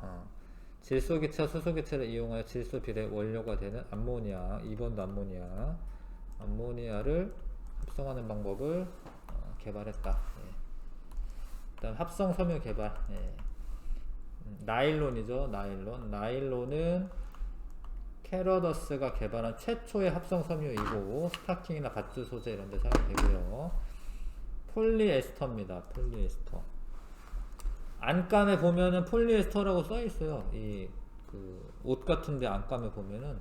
질소기체, 수소기체를 이용하여 질소 비례 원료가 되는 암모니아. 2번도 암모니아. 암모니아를 합성하는 방법을 개발했다. 일단 합성 섬유 개발. 나일론이죠. 나일론은 캐러더스가 개발한 최초의 합성 섬유이고, 스타킹이나 밧줄 소재 이런 데 사용되고요. 폴리에스터입니다. 폴리에스터. 안감에 보면은 폴리에스터라고 써 있어요. 옷 같은데 안감에 보면은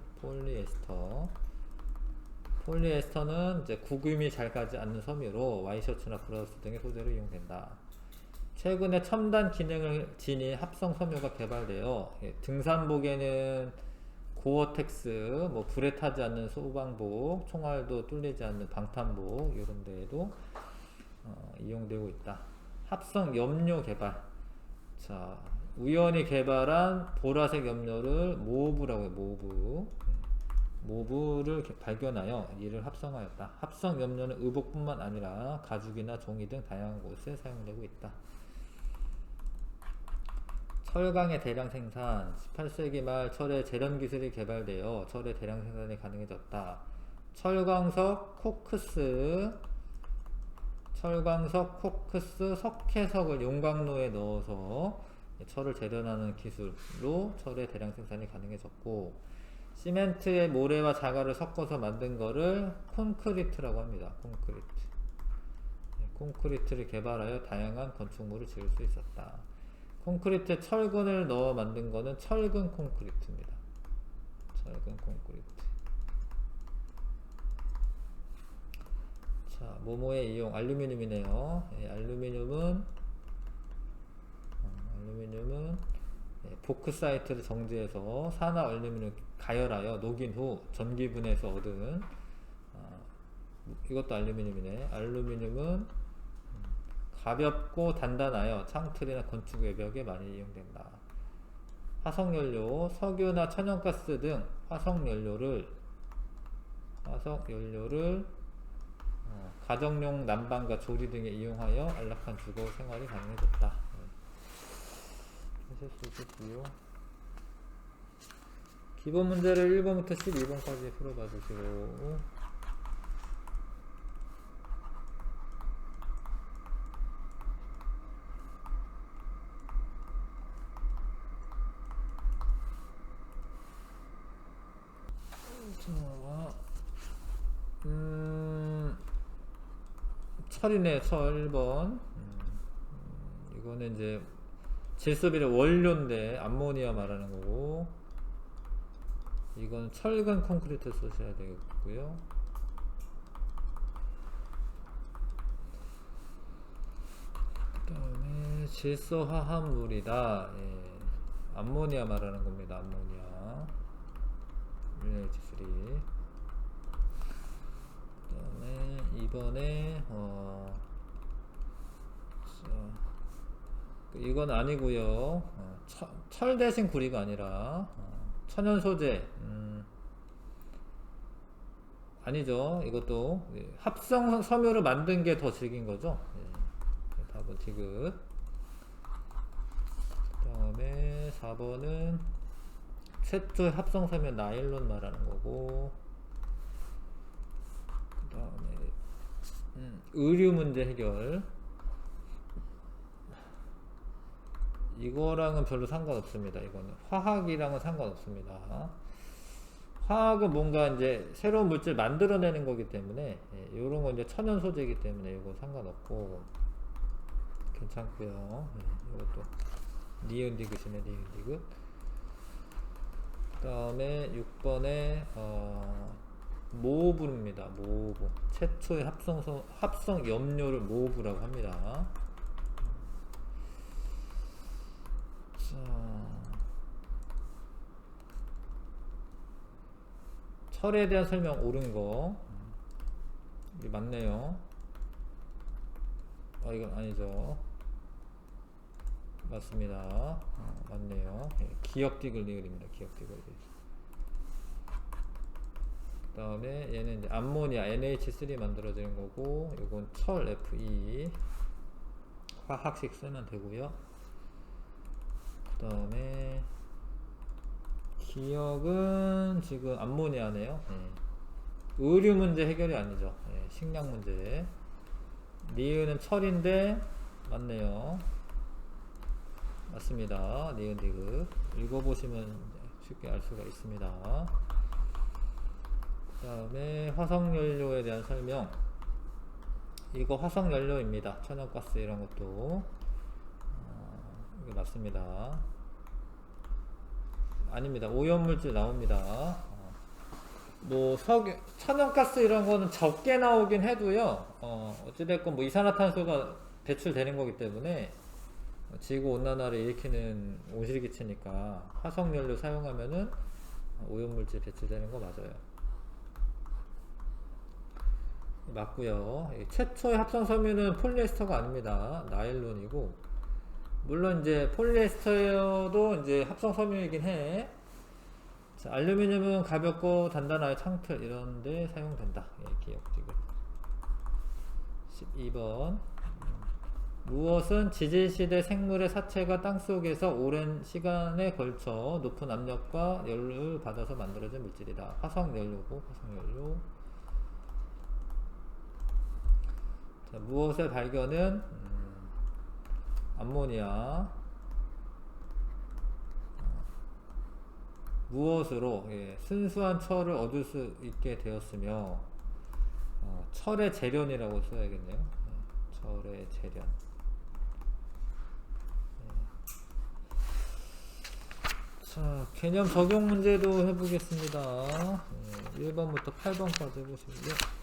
폴리에스터는 이제 구김이 잘 가지 않는 섬유로 와이셔츠나 브라우스 등의 소재로 이용된다. 최근에 첨단 기능을 지닌 합성 섬유가 개발되어 등산복에는 고어텍스, 뭐 불에 타지 않는 소방복, 총알도 뚫리지 않는 방탄복 이런 데에도 이용되고 있다. 합성 염료 개발. 자, 우연히 개발한 보라색 염료를 모브라고 해요. 모브를 발견하여 이를 합성하였다. 합성 염료는 의복뿐만 아니라 가죽이나 종이 등 다양한 곳에 사용되고 있다. 철강의 대량 생산. 18세기 말 철의 제련 기술이 개발되어 철의 대량 생산이 가능해졌다. 철광석, 코크스, 석회석을 용광로에 넣어서 철을 재련하는 기술로 철의 대량 생산이 가능해졌고, 시멘트에 모래와 자갈을 섞어서 만든 거를 콘크리트라고 합니다. 콘크리트를 개발하여 다양한 건축물을 지을 수 있었다. 콘크리트에 철근을 넣어 만든 거는 철근 콘크리트입니다. 철근 콘크리트. 자, 모모의 이용. 알루미늄이네요. 알루미늄은 보크사이트를 정제해서 산화 알루미늄을 가열하여 녹인 후 전기분해에서 얻은, 이것도 알루미늄이네. 알루미늄은 가볍고 단단하여 창틀이나 건축 외벽에 많이 이용된다. 화석연료, 석유나 천연가스 등 화석연료를 가정용 난방과 조리 등에 이용하여 안락한 주거 생활이 가능해졌다. 기본 문제를 1번부터 12번까지 풀어봐 주시고, 철이네. 철 1번. 이거는 이제 질소비료 원료인데 암모니아 말하는 거고, 이건 철근 콘크리트 쓰셔야 되겠고요. 그 다음에 질소 화합물이다. 암모니아 말하는 겁니다. 암모니아 NH3. 그 다음에 이번에 이건 아니고요. 철 대신 구리가 아니라 천연 소재. 아니죠. 이것도 합성 섬유를 만든 게 더 질긴 거죠. 답은 디귿. 그 다음에 4번은 최초의 합성 섬유 나일론 말하는 거고, 그 다음에 의류 문제 해결. 이거랑은 별로 상관없습니다. 이거는 화학이랑은 상관없습니다. 화학은 뭔가 이제 새로운 물질 만들어내는 거기 때문에, 이런 건 이제 천연 소재이기 때문에 이거 상관없고 괜찮고요. 이것도 니은 디귿이네. 니은 디귿. 그 다음에 6번에 모브입니다. 모브. 최초의 합성 염료를 모브라고 합니다. 철에 대한 설명 옳은 거. 이게 맞네요. 이건 아니죠. 맞습니다. 맞네요. 기역디귿 리을입니다. 기역디귿 리을. 그 다음에 얘는 이제 암모니아 NH3 만들어지는 거고, 이건 철 Fe. 화학식 쓰면 되고요. 그 다음에 기억은 지금 암모니아네요. 의류 문제 해결이 아니죠. 식량 문제. 니은은 철인데 맞네요. 맞습니다. 니은 디귿. 읽어보시면 쉽게 알 수가 있습니다. 그 다음에 화석연료에 대한 설명. 이거 화석연료입니다. 천연가스 이런 것도. 이게 맞습니다. 아닙니다. 오염물질 나옵니다. 뭐 천연가스 이런 거는 적게 나오긴 해도요, 어찌됐건 뭐 이산화탄소가 배출되는 거기 때문에 지구온난화를 일으키는 온실기체니까 화석연료 사용하면은 오염물질 배출되는 거 맞아요. 맞고요. 최초의 합성섬유는 폴리에스터가 아닙니다. 나일론이고, 물론 이제 폴리에스터도 이제 합성섬유이긴 해. 자, 알루미늄은 가볍고 단단하여 창틀 이런데 사용된다. 예, 기억 지금 12번. 무엇은 지질시대 생물의 사체가 땅속에서 오랜 시간에 걸쳐 높은 압력과 열을 받아서 만들어진 물질이다. 화석연료고, 화석연료. 자, 무엇의 발견은 암모니아. 무엇으로 순수한 철을 얻을 수 있게 되었으며, 철의 재련이라고 써야겠네요. 철의 재련. 자, 개념 적용 문제도 해보겠습니다. 1번부터 8번까지 해보시고요.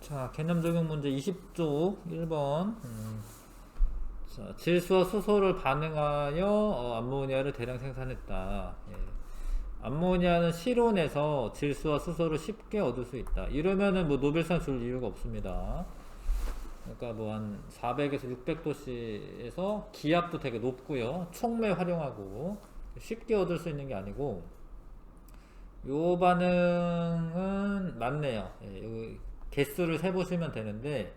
자, 개념 적용 문제 20쪽 1번. 자, 질소와 수소를 반응하여 암모니아를 대량 생산했다. 예. 암모니아는 실온에서 질소와 수소를 쉽게 얻을 수 있다. 이러면은 뭐 노벨상 줄 이유가 없습니다. 그러니까 뭐 한 400에서 600도씨에서 기압도 되게 높고요. 촉매 활용하고 쉽게 얻을 수 있는 게 아니고, 요 반응은 맞네요. 예, 개수를 세보시면 되는데,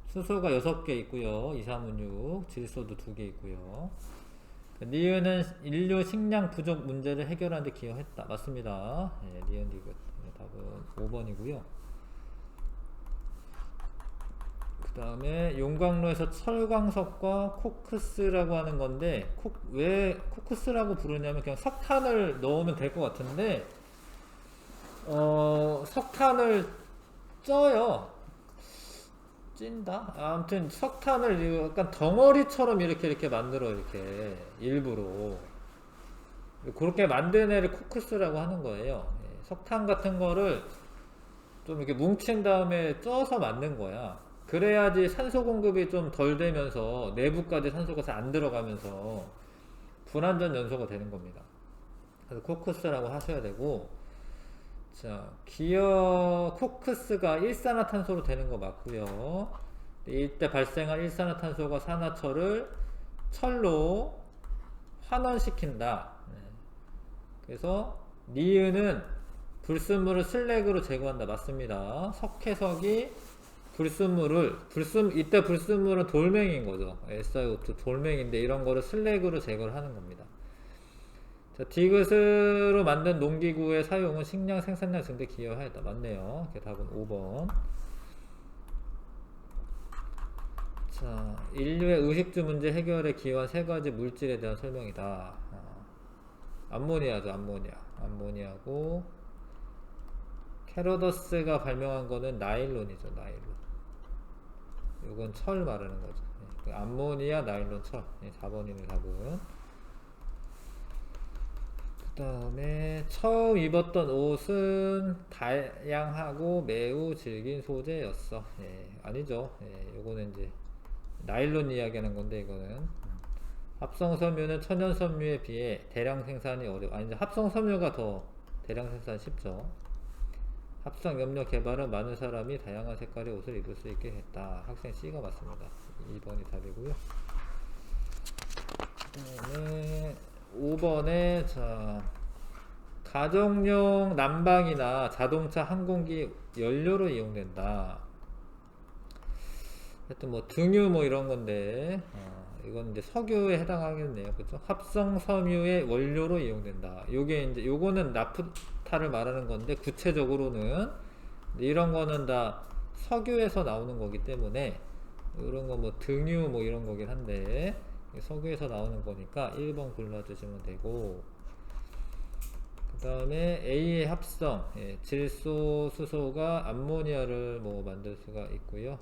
수소가 6개 있고요. 2, 3, 6, 질소도 2개 있고요. 니은은 인류 식량 부족 문제를 해결하는 데 기여했다. 맞습니다. 예, 니은 디귿. 답은 5번이고요. 그 다음에 용광로에서 철광석과 코크스라고 하는 건데, 왜 코크스라고 부르냐면 그냥 석탄을 넣으면 될 것 같은데, 석탄을 쪄요. 찐다? 아무튼 석탄을 약간 덩어리처럼 이렇게 만들어, 이렇게 일부러 그렇게 만든 애를 코크스라고 하는 거예요. 석탄 같은 거를 좀 이렇게 뭉친 다음에 쪄서 만든 거야. 그래야지 산소 공급이 좀 덜 되면서 내부까지 산소가 잘 안 들어가면서 불완전 연소가 되는 겁니다. 그래서 코크스라고 하셔야 되고, 자, 기어 코크스가 일산화탄소로 되는 거 맞고요. 이때 발생한 일산화탄소가 산화철을 철로 환원시킨다. 그래서 니은은 불순물을 슬래그로 제거한다. 맞습니다. 석회석이 이때 불순물은 돌멩이인 거죠. SiO2 돌멩인데 이런 거를 슬래그로 제거를 하는 겁니다. 자, 디귿으로 만든 농기구의 사용은 식량 생산량 증대 기여하였다. 맞네요. 답은 5번. 자, 인류의 의식주 문제 해결에 기여한 3가지 물질에 대한 설명이다. 암모니아죠, 암모니아. 암모니아고, 캐로더스가 발명한 거는 나일론이죠, 나일론. 이건 철 말하는 거죠. 암모니아, 나일론, 철. 4번이네, 4번. 그 다음에 처음 입었던 옷은 다양하고 매우 질긴 소재였어. 아니죠. 요거는 이제 나일론 이야기하는 건데, 이거는 합성섬유는 천연섬유에 비해 대량 생산이 어려워. 아니, 합성섬유가 더 대량 생산 쉽죠. 합성염료 개발은 많은 사람이 다양한 색깔의 옷을 입을 수 있게 했다. 학생 C가 맞습니다. 2번이 답이고요. 그 다음에 5번에, 자, 가정용 난방이나 자동차 항공기 연료로 이용된다. 하여튼 뭐 등유 뭐 이런 건데, 이건 이제 석유에 해당하겠네요. 그죠? 합성섬유의 원료로 이용된다. 요게 이제 요거는 나프타를 말하는 건데, 구체적으로는 이런 거는 다 석유에서 나오는 거기 때문에, 이런 거 뭐 등유 뭐 이런 거긴 한데 석유에서 나오는 거니까 1번 골라주시면 되고, 그 다음에 A의 합성, 질소, 수소가 암모니아를 뭐 만들 수가 있고요.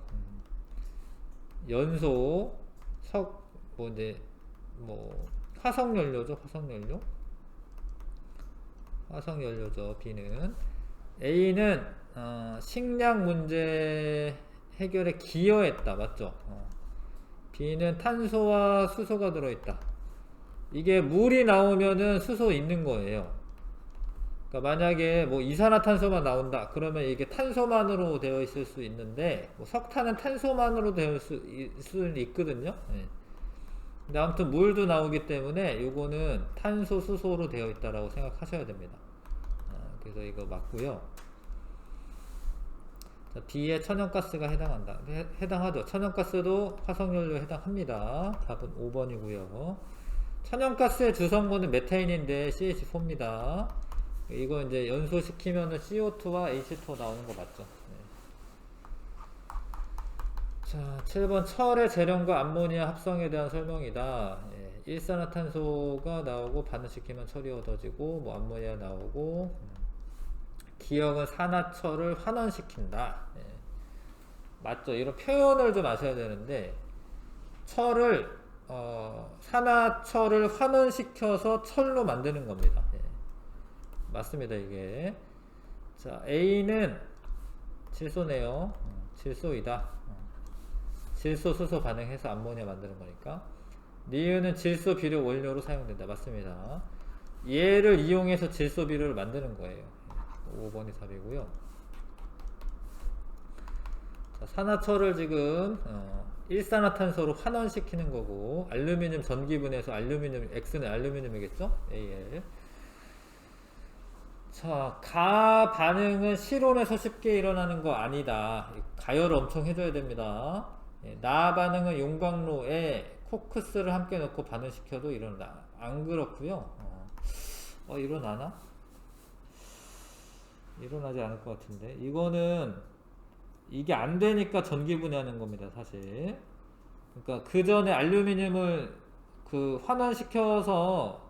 연소, 뭐 이제 뭐 화석연료죠, 화석연료죠. B는, A는 식량 문제 해결에 기여했다. 맞죠? B는 탄소와 수소가 들어있다. 이게 물이 나오면은 수소 있는 거예요. 그러니까 만약에 뭐 이산화탄소만 나온다 그러면 이게 탄소만으로 되어 있을 수 있는데, 뭐 석탄은 탄소만으로 되어 있을 수는 있거든요. 예. 근데 아무튼 물도 나오기 때문에 요거는 탄소 수소로 되어 있다라고 생각하셔야 됩니다. 그래서 이거 맞고요. 자, B에 천연가스가 해당한다. 해당하죠. 천연가스도 화석연료에 해당합니다. 답은 5번이고요. 천연가스의 주성분은 메테인인데 CH4입니다. 이거 이제 연소시키면은 CO2와 H2 나오는 거 맞죠? 네. 자, 7번 철의 재련과 암모니아 합성에 대한 설명이다. 예, 일산화탄소가 나오고 반응시키면 철이 얻어지고 뭐 암모니아 나오고, 기억은 산화철을 환원시킨다. 예. 맞죠? 이런 표현을 좀 아셔야 되는데, 철을 산화철을 환원시켜서 철로 만드는 겁니다. 예. 맞습니다, 이게. 자, A는 질소네요. 질소이다. 질소 수소 반응해서 암모니아 만드는 거니까. 니은은 질소 비료 원료로 사용된다. 맞습니다. 얘를 이용해서 질소 비료를 만드는 거예요. 5번이 답이고요. 자, 산화철을 지금 일산화탄소로 환원시키는 거고, 알루미늄 전기분해서 알루미늄, X는 알루미늄이겠죠? AL. 자, 가 반응은 실온에서 쉽게 일어나는 거 아니다. 가열을 엄청 해줘야 됩니다. 예, 나 반응은 용광로에 코크스를 함께 넣고 반응시켜도 일어난다. 안 그렇고요. 일어나나? 일어나지 않을 것 같은데. 이거는 이게 안 되니까 전기 분해하는 겁니다, 사실. 그러니까 그 전에 알루미늄을 그 환원시켜서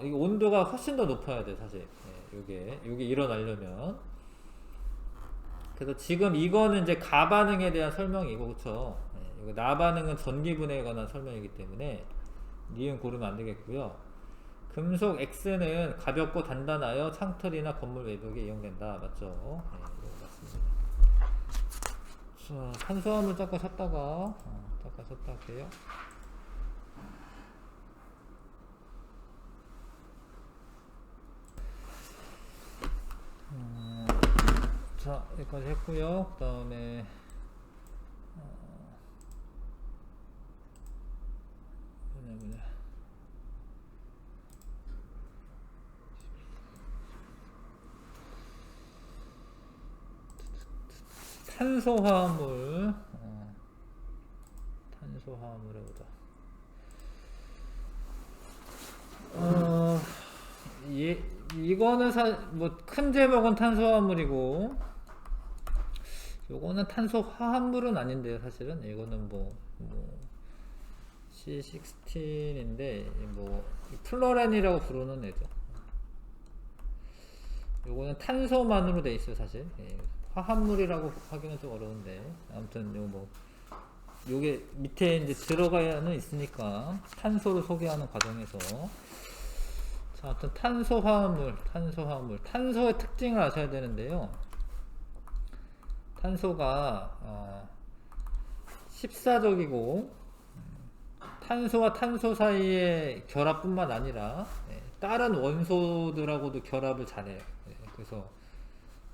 이게 온도가 훨씬 더 높아야 돼, 사실. 예, 요게 일어나려면. 그래서 지금 이거는 이제 가 반응에 대한 설명이고, 그쵸? 예, 이거 나 반응은 전기 분해에 관한 설명이기 때문에 니은 고르면 안 되겠고요. 금속 X는 가볍고 단단하여 창틀이나 건물 외벽에 이용된다. 맞죠? 네, 이거 맞습니다. 자, 탄수화물 잠깐 샀다가 할게요. 자, 여기까지 했고요. 그 다음에 탄소화합물, 탄소화합물 해보자. 이거는 뭐 큰 제목은 탄소화합물이고, 요거는 탄소화합물은 아닌데요, 사실은. 이거는 뭐 C16인데 뭐 플로렌이라고 부르는 애죠. 요거는 탄소만으로 돼 있어요, 사실. 예, 화합물이라고 하기는 좀 어려운데, 아무튼 요게 밑에 이제 들어가야는 있으니까 탄소를 소개하는 과정에서. 자, 아무튼 탄소화합물, 탄소의 특징을 아셔야 되는데요. 탄소가 14적이고 탄소와 탄소 사이의 결합뿐만 아니라 다른 원소들하고도 결합을 잘해요. 그래서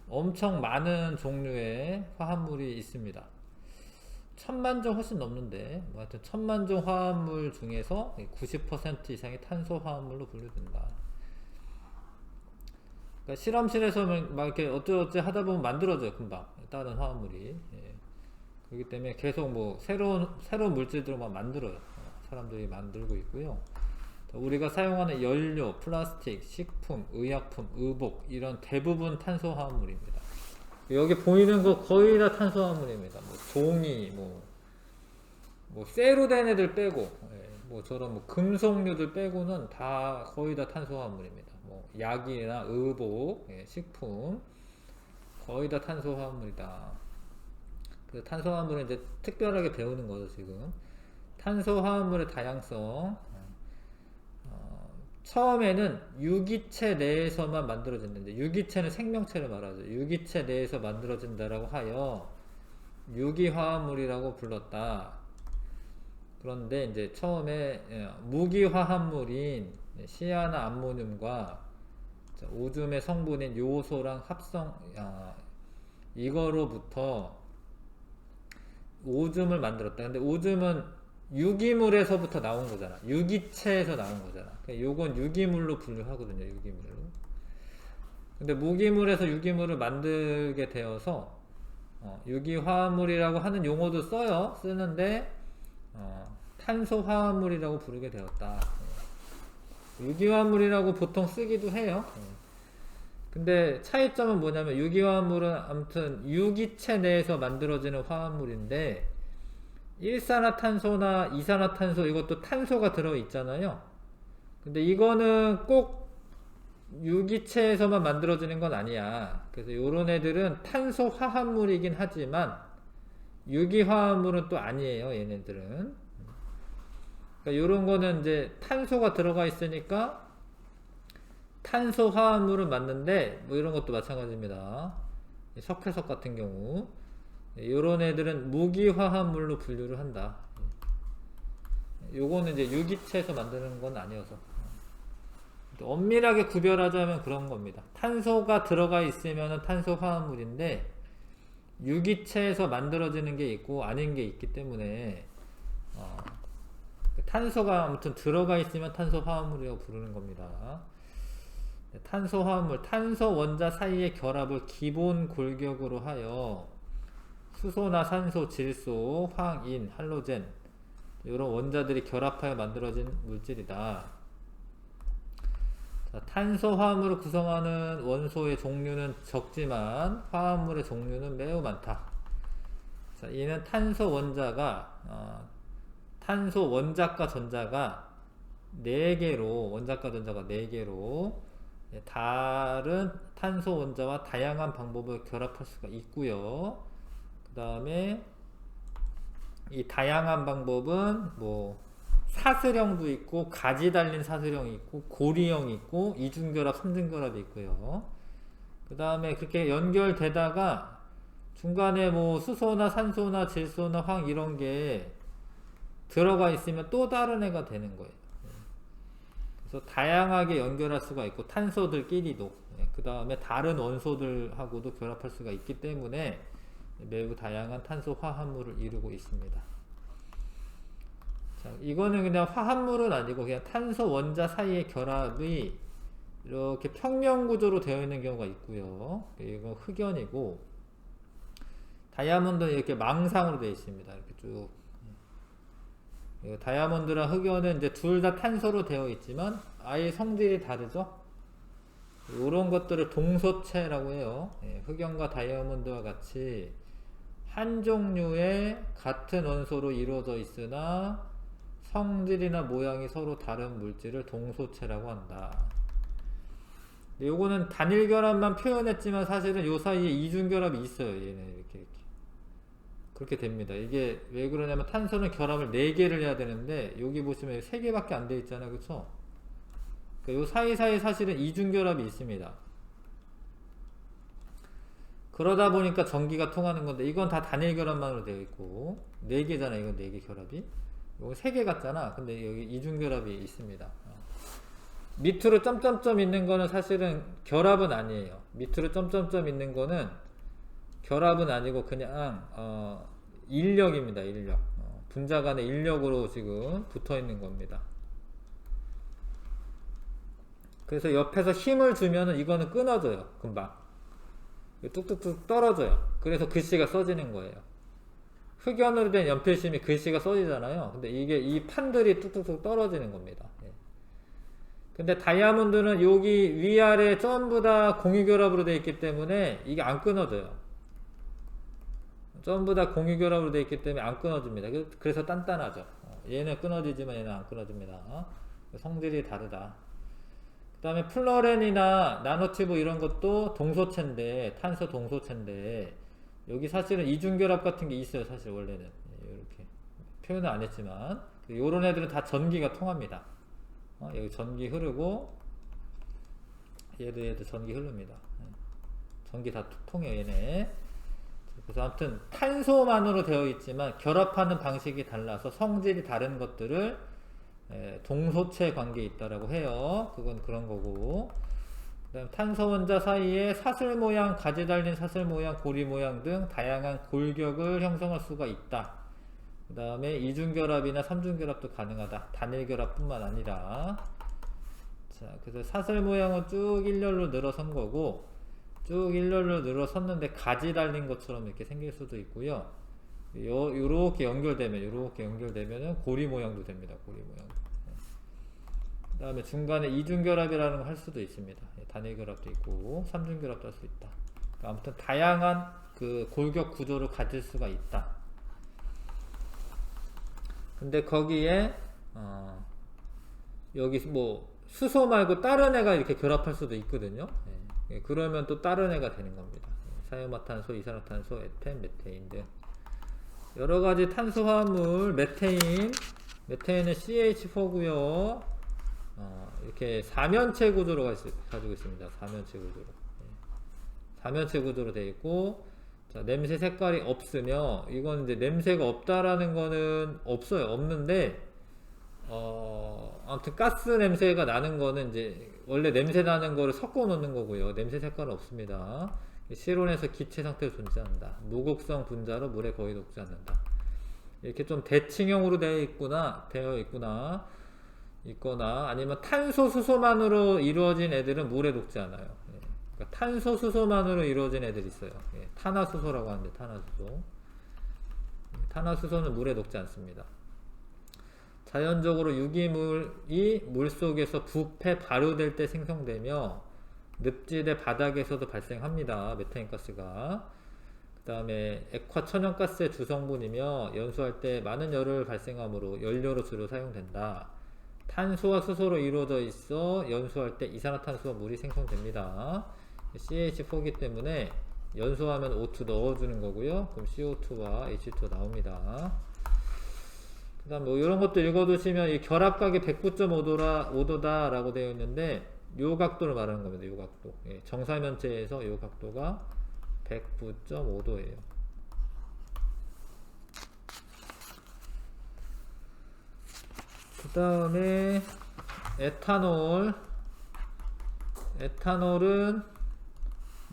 엄청 많은 종류의 화합물이 있습니다. 1000만종 훨씬 넘는데, 뭐 하여튼 1000만종 화합물 중에서 90% 이상이 탄소 화합물로 분류된다. 그러니까 실험실에서 막 이렇게 어쩌어쩌 하다 보면 만들어져요, 금방. 다른 화합물이. 예. 그렇기 때문에 계속 뭐 새로운 물질들을 막 만들어요. 사람들이 만들고 있고요. 우리가 사용하는 연료, 플라스틱, 식품, 의약품, 의복, 이런 대부분 탄소 화합물입니다. 여기 보이는 거 거의 다 탄소 화합물입니다. 뭐 종이, 뭐 쇠로 된 애들 빼고, 예, 뭐 저런 뭐 금속류들 빼고는 다 거의 다 탄소 화합물입니다. 뭐 약이나 의복, 예, 식품 거의 다 탄소 화합물이다. 그 탄소 화합물은 이제 특별하게 배우는 거죠, 지금. 탄소 화합물의 다양성. 처음에는 유기체 내에서만 만들어진는데, 유기체는 생명체를 말하죠. 유기체 내에서 만들어진다라고 하여 유기화합물이라고 불렀다. 그런데 이제 처음에 무기화합물인 시아나 암모늄과 오줌의 성분인 요소랑 이거로부터 오줌을 만들었다. 근데 오줌은 유기물에서부터 나온 거잖아. 유기체에서 나온 거잖아. 요건 유기물로 분류하거든요. 유기물로. 근데 무기물에서 유기물을 만들게 되어서 유기화합물이라고 하는 용어도 쓰는데 탄소화합물이라고 부르게 되었다. 유기화합물이라고 보통 쓰기도 해요. 근데 차이점은 뭐냐면 유기화합물은 아무튼 유기체 내에서 만들어지는 화합물인데 일산화탄소나 이산화탄소 이것도 탄소가 들어있잖아요. 근데 이거는 꼭 유기체에서만 만들어지는 건 아니야. 그래서 요런 애들은 탄소 화합물이긴 하지만 유기화합물은 또 아니에요. 얘네들은. 그러니까 요런 거는 이제 탄소가 들어가 있으니까 탄소 화합물은 맞는데 뭐 이런 것도 마찬가지입니다. 석회석 같은 경우 요런 애들은 무기화합물로 분류를 한다. 요거는 이제 유기체에서 만드는 건 아니어서 엄밀하게 구별하자면 그런 겁니다. 탄소가 들어가 있으면 탄소 화합물인데 유기체에서 만들어지는 게 있고 아닌 게 있기 때문에 탄소가 아무튼 들어가 있으면 탄소 화합물이라고 부르는 겁니다. 탄소 화합물, 탄소 원자 사이의 결합을 기본 골격으로 하여 수소나 산소, 질소, 황인, 할로젠 이런 원자들이 결합하여 만들어진 물질이다. 자, 탄소 화합물을 구성하는 원소의 종류는 적지만 화합물의 종류는 매우 많다. 자, 이는 탄소 원자과 전자가 4개로 원자과 전자가 4개로 다른 탄소 원자와 다양한 방법을 결합할 수가 있고요. 그 다음에 이 다양한 방법은 뭐 사슬형도 있고 가지 달린 사슬형이 있고 고리형이 있고 이중결합, 삼중결합이 있고요. 그 다음에 그렇게 연결되다가 중간에 뭐 수소나 산소나 질소나 황 이런 게 들어가 있으면 또 다른 애가 되는 거예요. 그래서 다양하게 연결할 수가 있고 탄소들끼리도 그 다음에 다른 원소들하고도 결합할 수가 있기 때문에 매우 다양한 탄소 화합물을 이루고 있습니다. 자, 이거는 그냥 화합물은 아니고 그냥 탄소 원자 사이의 결합이 이렇게 평면구조로 되어 있는 경우가 있고요. 이건 흑연이고 다이아몬드는 이렇게 망상으로 되어 있습니다. 이렇게 쭉. 다이아몬드랑 흑연은 이제 둘 다 탄소로 되어 있지만 아예 성질이 다르죠. 이런 것들을 동소체라고 해요. 흑연과 다이아몬드와 같이 한 종류의 같은 원소로 이루어져 있으나 성질이나 모양이 서로 다른 물질을 동소체라고 한다. 요거는 단일 결합만 표현했지만 사실은 요 사이에 이중 결합이 있어요. 얘는 이렇게 그렇게 됩니다. 이게 왜 그러냐면 탄소는 결합을 4개를 해야 되는데 여기 보시면 3개밖에 안 돼 있잖아요. 그쵸? 그러니까 요 사이사이 사실은 이중 결합이 있습니다. 그러다 보니까 전기가 통하는 건데 이건 다 단일 결합만으로 되어 있고 4개잖아. 이건 4개 결합이. 이거 3개 같잖아. 근데 여기 이중 결합이 있습니다. 밑으로 점점점 있는 거는 사실은 결합은 아니에요. 밑으로 점점점 있는 거는 결합은 아니고 그냥 인력입니다. 인력. 분자 간의 인력으로 지금 붙어 있는 겁니다. 그래서 옆에서 힘을 주면은 이거는 끊어져요. 금방. 뚝뚝뚝 떨어져요. 그래서 글씨가 써지는 거예요. 흑연으로 된 연필심이 글씨가 써지잖아요. 근데 이게 이 판들이 뚝뚝뚝 떨어지는 겁니다. 근데 다이아몬드는 여기 위아래 전부 다 공유결합으로 되어 있기 때문에 이게 안 끊어져요. 전부 다 공유결합으로 되어 있기 때문에 안 끊어집니다. 그래서 단단하죠. 얘는 끊어지지만 얘는 안 끊어집니다. 성질이 다르다. 그 다음에 플로렌이나 나노튜브 이런 것도 동소체인데 탄소 동소체인데 여기 사실은 이중결합 같은 게 있어요. 사실 원래는 이렇게 표현은 안 했지만 요런 애들은 다 전기가 통합니다. 여기 전기 흐르고 얘도 전기 흐릅니다. 전기 다 통해요. 얘네 그래서 아무튼 탄소만으로 되어 있지만 결합하는 방식이 달라서 성질이 다른 것들을 동소체 관계에 있다라고 해요. 그건 그런 거고. 그다음 탄소 원자 사이에 사슬 모양, 가지 달린 사슬 모양, 고리 모양 등 다양한 골격을 형성할 수가 있다. 그 다음에 이중결합이나 삼중결합도 가능하다. 단일결합뿐만 아니라. 자, 그래서 사슬 모양은 쭉 일렬로 늘어선 거고, 쭉 일렬로 늘어섰는데 가지 달린 것처럼 이렇게 생길 수도 있고요. 요렇게 연결되면은 고리 모양도 됩니다. 고리 모양도. 그 다음에 중간에 이중결합이라는 거 할 수도 있습니다. 단일결합도 있고 삼중결합도 할 수 있다. 그러니까 아무튼 다양한 그 골격 구조를 가질 수가 있다. 근데 거기에 여기 뭐 수소 말고 다른 애가 이렇게 결합할 수도 있거든요. 그러면 또 다른 애가 되는 겁니다. 사유마탄소, 이산화탄소, 에탄, 메테인 등 여러가지 탄소화합물, 메테인은 CH4고요 이렇게 사면체 구조로 가지고 있습니다. 사면체 구조로 되어 있고, 자, 냄새 색깔이 없으며, 이건 이제 냄새가 없다라는 거는 없어요. 없는데, 아무튼 가스 냄새가 나는 거는 이제 원래 냄새 나는 거를 섞어 놓는 거고요. 냄새 색깔은 없습니다. 실온에서 기체 상태로 존재한다. 무극성 분자로 물에 거의 녹지 않는다. 이렇게 좀 대칭형으로 되어 있거나 아니면 탄소 수소만으로 이루어진 애들은 물에 녹지 않아요. 그러니까 탄소 수소만으로 이루어진 애들이 있어요. 탄화수소라고 하는데 탄화수소는 물에 녹지 않습니다. 자연적으로 유기물이 물속에서 부패 발효될 때 생성되며 늪지대 바닥에서도 발생합니다. 메탄가스가. 그 다음에 액화천연가스의 주성분이며 연소할 때 많은 열을 발생하므로 연료로 주로 사용된다. 탄소와 수소로 이루어져 있어 연소할 때 이산화탄소와 물이 생성됩니다. CH4이기 때문에 연소하면 O2 넣어주는 거고요. 그럼 CO2와 H2 나옵니다. 그 다음 뭐 이런 것도 읽어두시면 이 결합각이 109.5도다 라고 되어 있는데 요 각도를 말하는 겁니다. 요 각도. 정사면체에서 요 각도가 109.5도예요. 그 다음에 에탄올은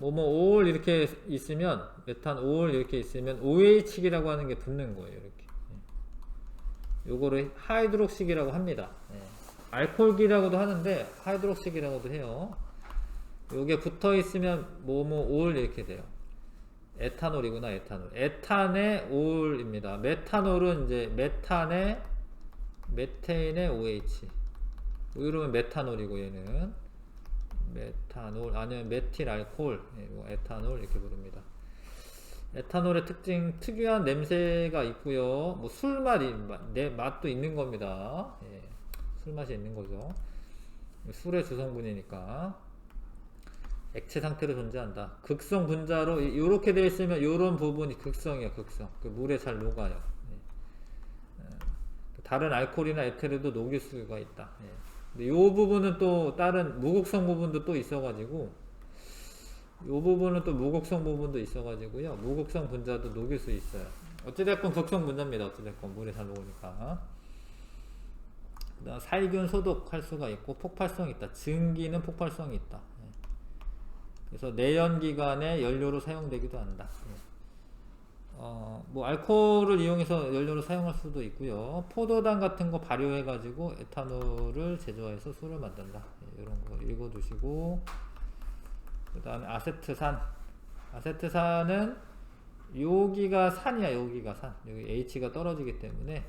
올 이렇게 있으면 메탄올 이렇게 있으면 OH이라고 하는 게 붙는 거예요. 이렇게 요거를 하이드록식이라고 합니다. 알코올기라고도 하는데 하이드록식이라고도 해요. 요게 붙어 있으면 올 이렇게 돼요. 에탄올이구나. 에탄의 올입니다. 메탄올은 이제 메테인의 OH. 이러면 메탄올이고 얘는 메탄올 아니면 메틸알코올, 에탄올 이렇게 부릅니다. 에탄올의 특유한 냄새가 있고요. 뭐 맛도 있는 겁니다. 술맛이 있는 거죠. 술의 주성분이니까. 액체 상태로 존재한다. 극성 분자로 이렇게 되어 있으면 이런 부분이 극성이에요. 극성. 그 물에 잘 녹아요. 다른 알코올이나 에테르도 녹일 수가 있다. 근데 이 부분은 또 다른 무극성 부분도 또 있어가지고 이 부분은 또 무극성 부분도 있어가지고요. 무극성 분자도 녹일 수 있어요. 어찌됐건 극성 분자입니다. 어찌됐건 물에 잘 녹으니까. 그다음 살균 소독할 수가 있고 폭발성이 있다. 증기는 폭발성이 있다. 그래서 내연기관의 연료로 사용되기도 한다. 뭐 알코올을 이용해서 연료로 사용할 수도 있고요. 포도당 같은 거 발효해가지고 에탄올을 제조해서 술을 만든다. 이런 거 읽어두시고, 그 다음에 아세트산은 여기가 산이야. 여기가 산. 여기 H가 떨어지기 때문에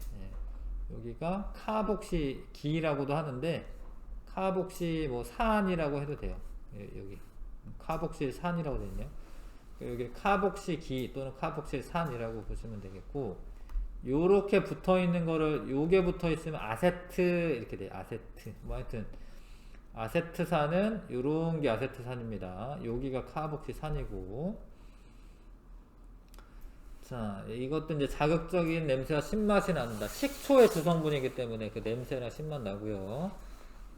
여기가 카복시 기라고도 하는데 카복시 뭐 산이라고 해도 돼요. 여기 카복실 산이라고 되어 있네요. 여기 카복시 기 또는 카복실 산이라고 보시면 되겠고, 요렇게 붙어 있는 거를 요게 붙어 있으면 아세트 이렇게 돼요. 아세트. 뭐 하여튼 아세트산은 요런 게 아세트산입니다. 여기가 카복시 산이고, 자, 이것도 이제 자극적인 냄새와 신맛이 난다. 식초의 주성분이기 때문에 그 냄새나 신맛 나고요.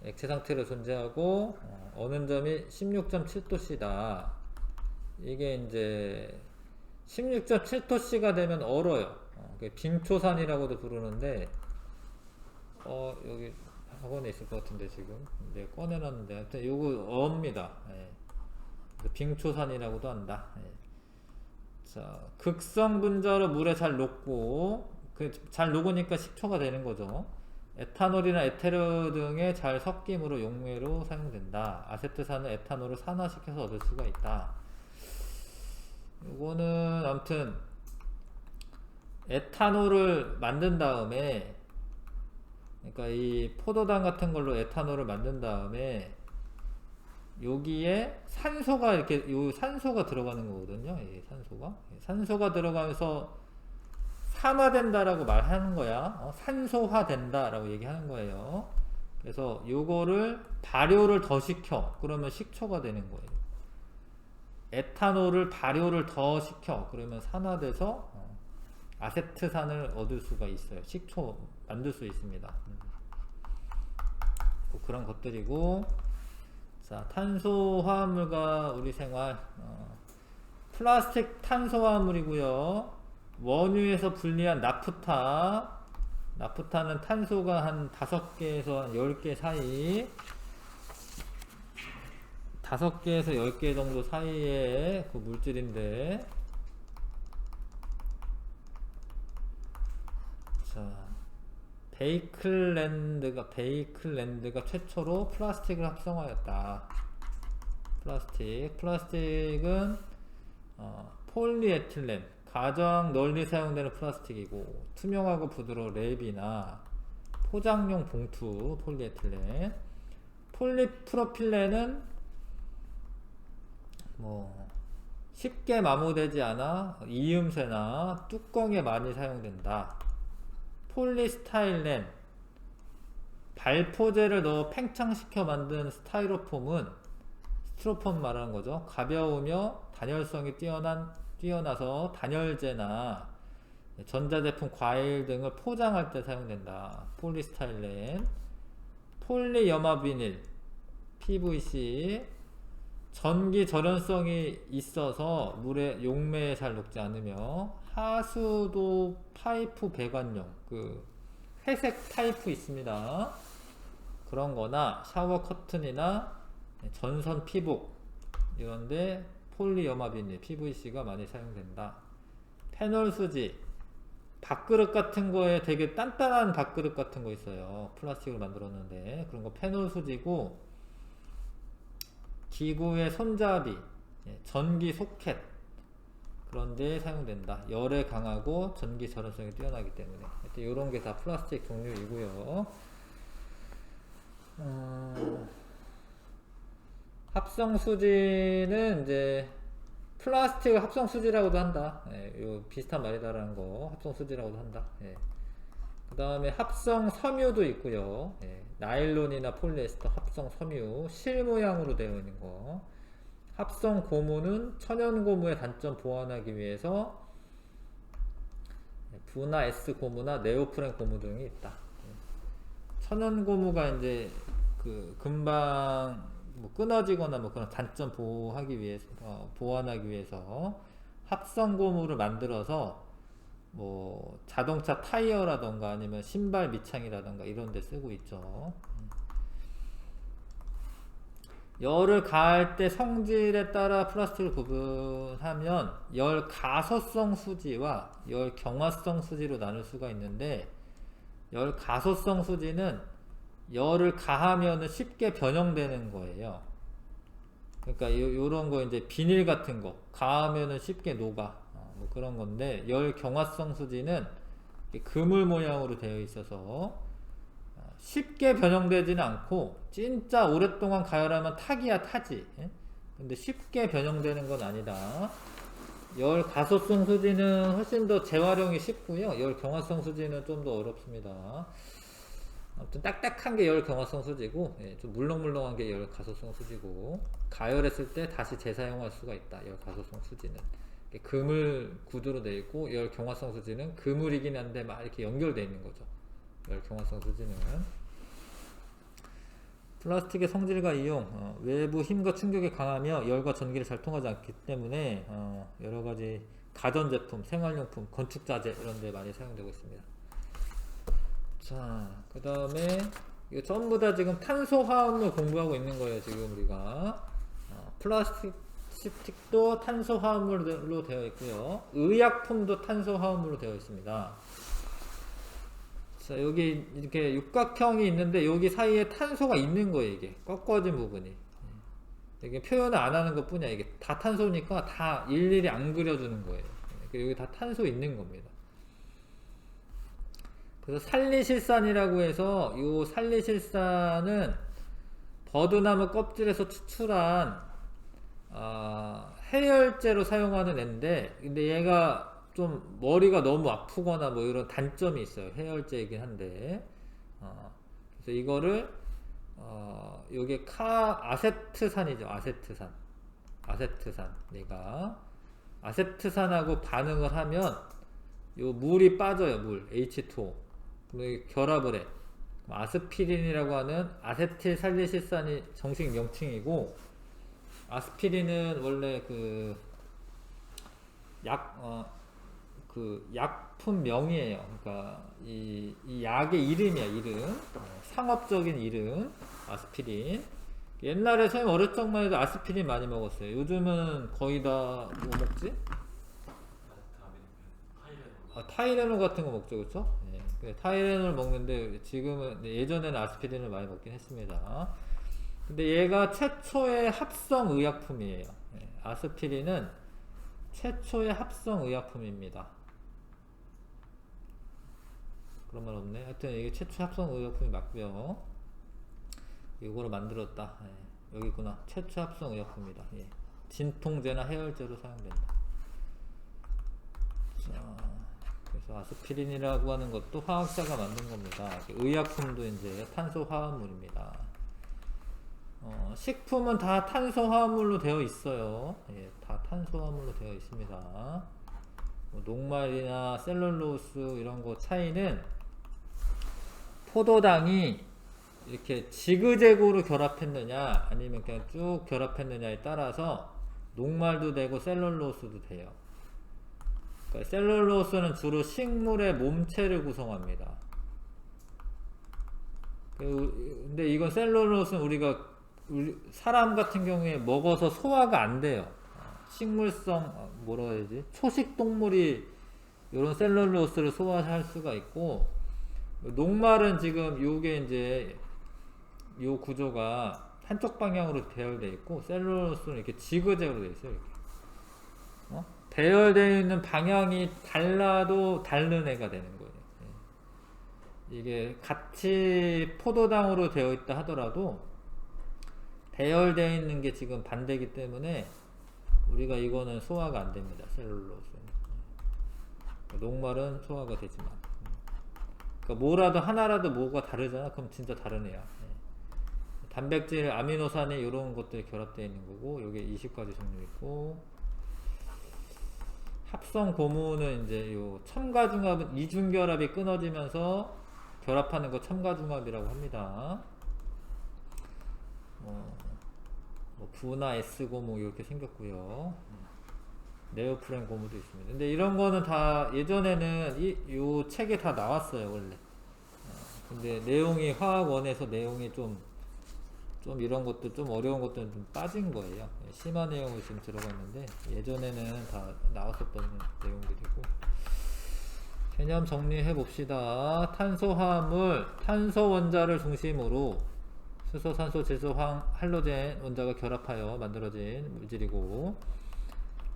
액체 상태로 존재하고 어는 점이 16.7도씨다. 이게 이제 16.7토씨가 되면 얼어요. 빙초산이라고도 부르는데, 여기 학원에 있을 것 같은데 지금 내가 꺼내놨는데, 하여튼 요거 어입니다. 예. 빙초산이라고도 한다. 예. 자, 극성 분자로 물에 잘 녹고, 잘 녹으니까 식초가 되는 거죠. 에탄올이나 에테르 등의 잘 섞임으로 용매로 사용된다. 아세트산은 에탄올을 산화시켜서 얻을 수가 있다. 요거는 아무튼 에탄올을 만든 다음에, 그러니까 이 포도당 같은 걸로 에탄올을 만든 다음에 여기에 산소가 이렇게 요 산소가 들어가는 거거든요. 이 산소가 들어가면서 산화된다라고 말하는 거야. 산소화된다라고 얘기하는 거예요. 그래서 요거를 발효를 더 시켜. 그러면 식초가 되는 거예요. 에탄올을 발효를 더 시켜. 그러면 산화돼서 아세트산을 얻을 수가 있어요. 식초 만들 수 있습니다. 그런 것들이고, 자, 탄소화합물과 우리 생활. 플라스틱 탄소화합물이고요. 원유에서 분리한 나프타는 탄소가 한 5개에서 한 10개 사이, 5개에서 10개 정도 사이의 그 물질인데, 자, 베이클랜드가 최초로 플라스틱을 합성하였다. 플라스틱은 폴리에틸렌, 가장 널리 사용되는 플라스틱이고, 투명하고 부드러운 랩이나 포장용 봉투 폴리에틸렌. 폴리프로필렌은 쉽게 마모되지 않아 이음새나 뚜껑에 많이 사용된다. 폴리스타일렌, 발포제를 넣어 팽창시켜 만든 스티로폼 말하는 거죠. 가벼우며 단열성이 뛰어나서 단열재나 전자제품, 과일 등을 포장할 때 사용된다. 폴리스타일렌. 폴리염화비닐 PVC, 전기 절연성이 있어서 물에 용매에 잘 녹지 않으며, 하수도 파이프 배관용 그 회색 타입 있습니다. 그런 거나 샤워 커튼이나 전선 피복 이런데 폴리염화비닐 PVC가 많이 사용된다. 페놀 수지, 밥그릇 같은 거에 되게 단단한 밥그릇 같은 거 있어요. 플라스틱을 만들었는데 그런 거 페놀 수지고, 기구의 손잡이, 전기 소켓 그런 데 사용된다. 열에 강하고 전기 절연성이 뛰어나기 때문에. 이런 게 다 플라스틱 종류이고요. 합성수지는 이제 플라스틱을 합성수지라고도 한다. 요 비슷한 말이다라는 거 합성수지라고도 한다. 그 다음에 합성 섬유도 있고요. 나일론이나 폴리에스터 합성 섬유, 실 모양으로 되어 있는 거. 합성 고무는 천연 고무의 단점 보완하기 위해서 부나 S 고무나 네오프렌 고무 등이 있다. 천연 고무가 이제 금방 끊어지거나 그런 단점 보호하기 위해서, 보완하기 위해서 합성 고무를 만들어서 자동차 타이어라던가 아니면 신발 밑창이라던가 이런 데 쓰고 있죠. 열을 가할 때 성질에 따라 플라스틱을 구분하면 열 가소성 수지와 열 경화성 수지로 나눌 수가 있는데, 열 가소성 수지는 열을 가하면 쉽게 변형되는 거예요. 그러니까 요런 거 이제 비닐 같은 거 가하면 쉽게 녹아. 그런 건데, 열 경화성 수지는 그물 모양으로 되어 있어서 쉽게 변형되지는 않고, 진짜 오랫동안 가열하면 타기야 타지. 근데 쉽게 변형되는 건 아니다. 열 가소성 수지는 훨씬 더 재활용이 쉽고요. 열 경화성 수지는 좀 더 어렵습니다. 아무튼 딱딱한 게 열 경화성 수지고, 좀 물렁물렁한 게 열 가소성 수지고, 가열했을 때 다시 재사용할 수가 있다. 열 가소성 수지는 그물 구조로 되어 있고, 열 경화성 수지는 그물이긴 한데 막 이렇게 연결되어 있는 거죠. 열 경화성 수지는. 플라스틱의 성질과 이용, 외부 힘과 충격에 강하며 열과 전기를 잘 통하지 않기 때문에 여러가지 가전제품, 생활용품, 건축자재 이런 데 많이 사용되고 있습니다. 자, 그 다음에 이거 전부 다 지금 탄소화합물 공부하고 있는 거예요. 지금 우리가 플라스틱도 탄소화합물로 되어 있고요. 의약품도 탄소화합물로 되어 있습니다. 자, 여기 이렇게 육각형이 있는데 여기 사이에 탄소가 있는 거예요. 이게 꺾어진 부분이. 이게 표현을 안 하는 것 뿐이야. 이게 다 탄소니까 다 일일이 안 그려주는 거예요. 여기 다 탄소 있는 겁니다. 그래서 살리실산이라고 해서 이 살리실산은 버드나무 껍질에서 추출한 해열제로 사용하는 애인데, 근데 얘가 좀 머리가 너무 아프거나 뭐 이런 단점이 있어요. 해열제이긴 한데, 그래서 이거를 요게 아세트산이죠. 아세트산. 얘가 아세트산하고 반응을 하면 요 물이 빠져요. 물 H2O. 그럼 결합을 해. 아스피린이라고 하는 아세틸살리실산이 정식 명칭이고, 아스피린은 원래 그 약품명이에요. 그러니까 이 약의 이름이야, 이름. 상업적인 이름. 아스피린. 옛날에 선생님 어릴 적만 해도 아스피린 많이 먹었어요. 요즘은 거의 다 뭐 먹지? 타이레놀 같은 거 먹죠, 그쵸? 네. 타이레놀 먹는데 지금은, 예전에는 아스피린을 많이 먹긴 했습니다. 근데 얘가 최초의 합성 의약품이에요. 아스피린은 최초의 합성 의약품입니다. 그런 말 없네. 하여튼 이게 최초 합성 의약품이 맞고요. 이거를 만들었다. 여기구나. 최초 합성 의약품이다. 진통제나 해열제로 사용된다. 자, 그래서 아스피린이라고 하는 것도 화학자가 만든 겁니다. 의약품도 이제 탄소화합물입니다. 식품은 다 탄소화합물로 되어 있어요. 다 탄소화합물로 되어 있습니다. 뭐 녹말이나 셀룰로스 이런 거 차이는 포도당이 이렇게 지그재그로 결합했느냐 아니면 그냥 쭉 결합했느냐에 따라서 녹말도 되고 셀룰로스도 돼요. 그러니까 셀룰로스는 주로 식물의 몸체를 구성합니다. 근데 이건 셀룰로스는 우리가 사람 같은 경우에 먹어서 소화가 안 돼요. 식물성 뭐라 해야지? 초식 동물이 이런 셀룰로스를 소화할 수가 있고, 녹말은 지금 요게 이제 요 구조가 한쪽 방향으로 배열되어 있고, 셀룰로스는 이렇게 지그재그로 되어 있어요. 이렇게. 배열되어 있는 방향이 달라도 다른 애가 되는 거예요. 이게 같이 포도당으로 되어 있다 하더라도 배열되어 있는 게 지금 반대이기 때문에 우리가 이거는 소화가 안 됩니다. 셀룰로스는. 녹말은 소화가 되지만. 그러니까 뭐라도 하나라도 뭐가 다르잖아. 그럼 진짜 다른 애야. 단백질, 아미노산이 이런 것들이 결합되어 있는 거고, 요게 20가지 종류 있고, 합성 고무는 이제 요 첨가중합은 이중결합이 끊어지면서 결합하는 거 첨가중합이라고 합니다. 뭐 부나 S 고무 이렇게 생겼고요. 네오프렌 고무도 있습니다. 근데 이런 거는 다 예전에는 요 책에 다 나왔어요, 원래. 근데 내용이 화학원에서 내용이 좀 이런 것도 좀 어려운 것들은 좀 빠진 거예요. 심한 내용이 지금 들어가 있는데 예전에는 다 나왔었던 내용들이고. 개념 정리해 봅시다. 탄소화합물, 탄소 원자를 중심으로 수소, 산소, 질소, 할로젠 원자가 결합하여 만들어진 물질이고,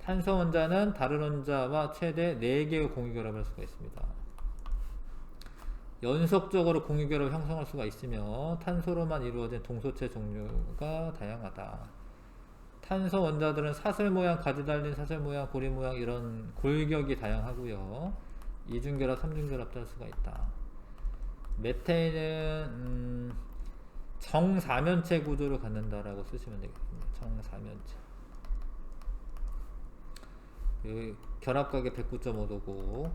탄소 원자는 다른 원자와 최대 4개의 공유결합을 할 수가 있습니다. 연속적으로 공유결합을 형성할 수가 있으며 탄소로만 이루어진 동소체 종류가 다양하다. 탄소 원자들은 사슬 모양, 가지 달린 사슬 모양, 고리 모양 이런 골격이 다양하고요. 이중결합, 삼중결합도 할 수가 있다. 메테인은 정사면체 구조를 갖는다라고 쓰시면 되겠습니다. 정사면체. 결합각이 109.5도고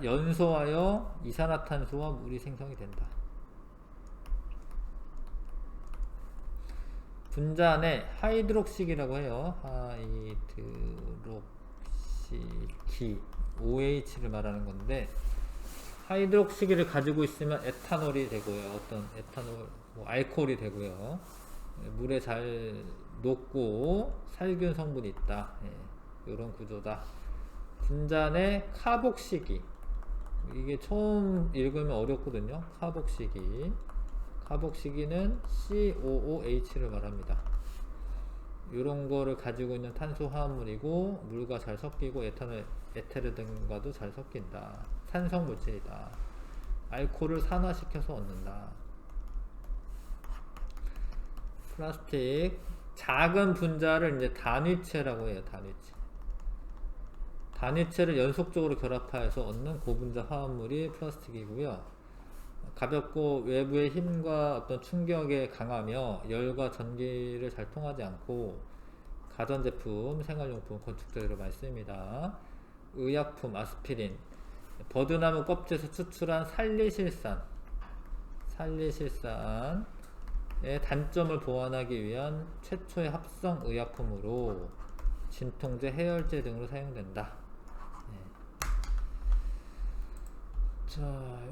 연소하여 이산화탄소와 물이 생성이 된다. 분자안에 하이드록식이라고 해요. 하이드록식. 기 OH를 말하는 건데, 하이드록시기를 가지고 있으면 에탄올이 되고요. 어떤 에탄올, 뭐 알코올이 되고요. 물에 잘 녹고 살균 성분이 있다. 이런 구조다. 분자내 카복시기. 이게 처음 읽으면 어렵거든요. 카복시기. 카복시기는 COOH를 말합니다. 이런 거를 가지고 있는 탄소화합물이고, 물과 잘 섞이고 에탄올, 에테르 등과도 잘 섞인다. 산성 물질이다. 알코올을 산화시켜서 얻는다. 플라스틱 작은 분자를 이제 단위체라고 해요. 단위체. 단위체를 연속적으로 결합하여서 얻는 고분자 화합물이 플라스틱이고요. 가볍고 외부의 힘과 어떤 충격에 강하며 열과 전기를 잘 통하지 않고 가전제품, 생활용품, 건축재료로 많이 씁니다. 의약품, 아스피린, 버드나무 껍질에서 추출한 살리실산의 단점을 보완하기 위한 최초의 합성 의약품으로 진통제, 해열제 등으로 사용된다. 자,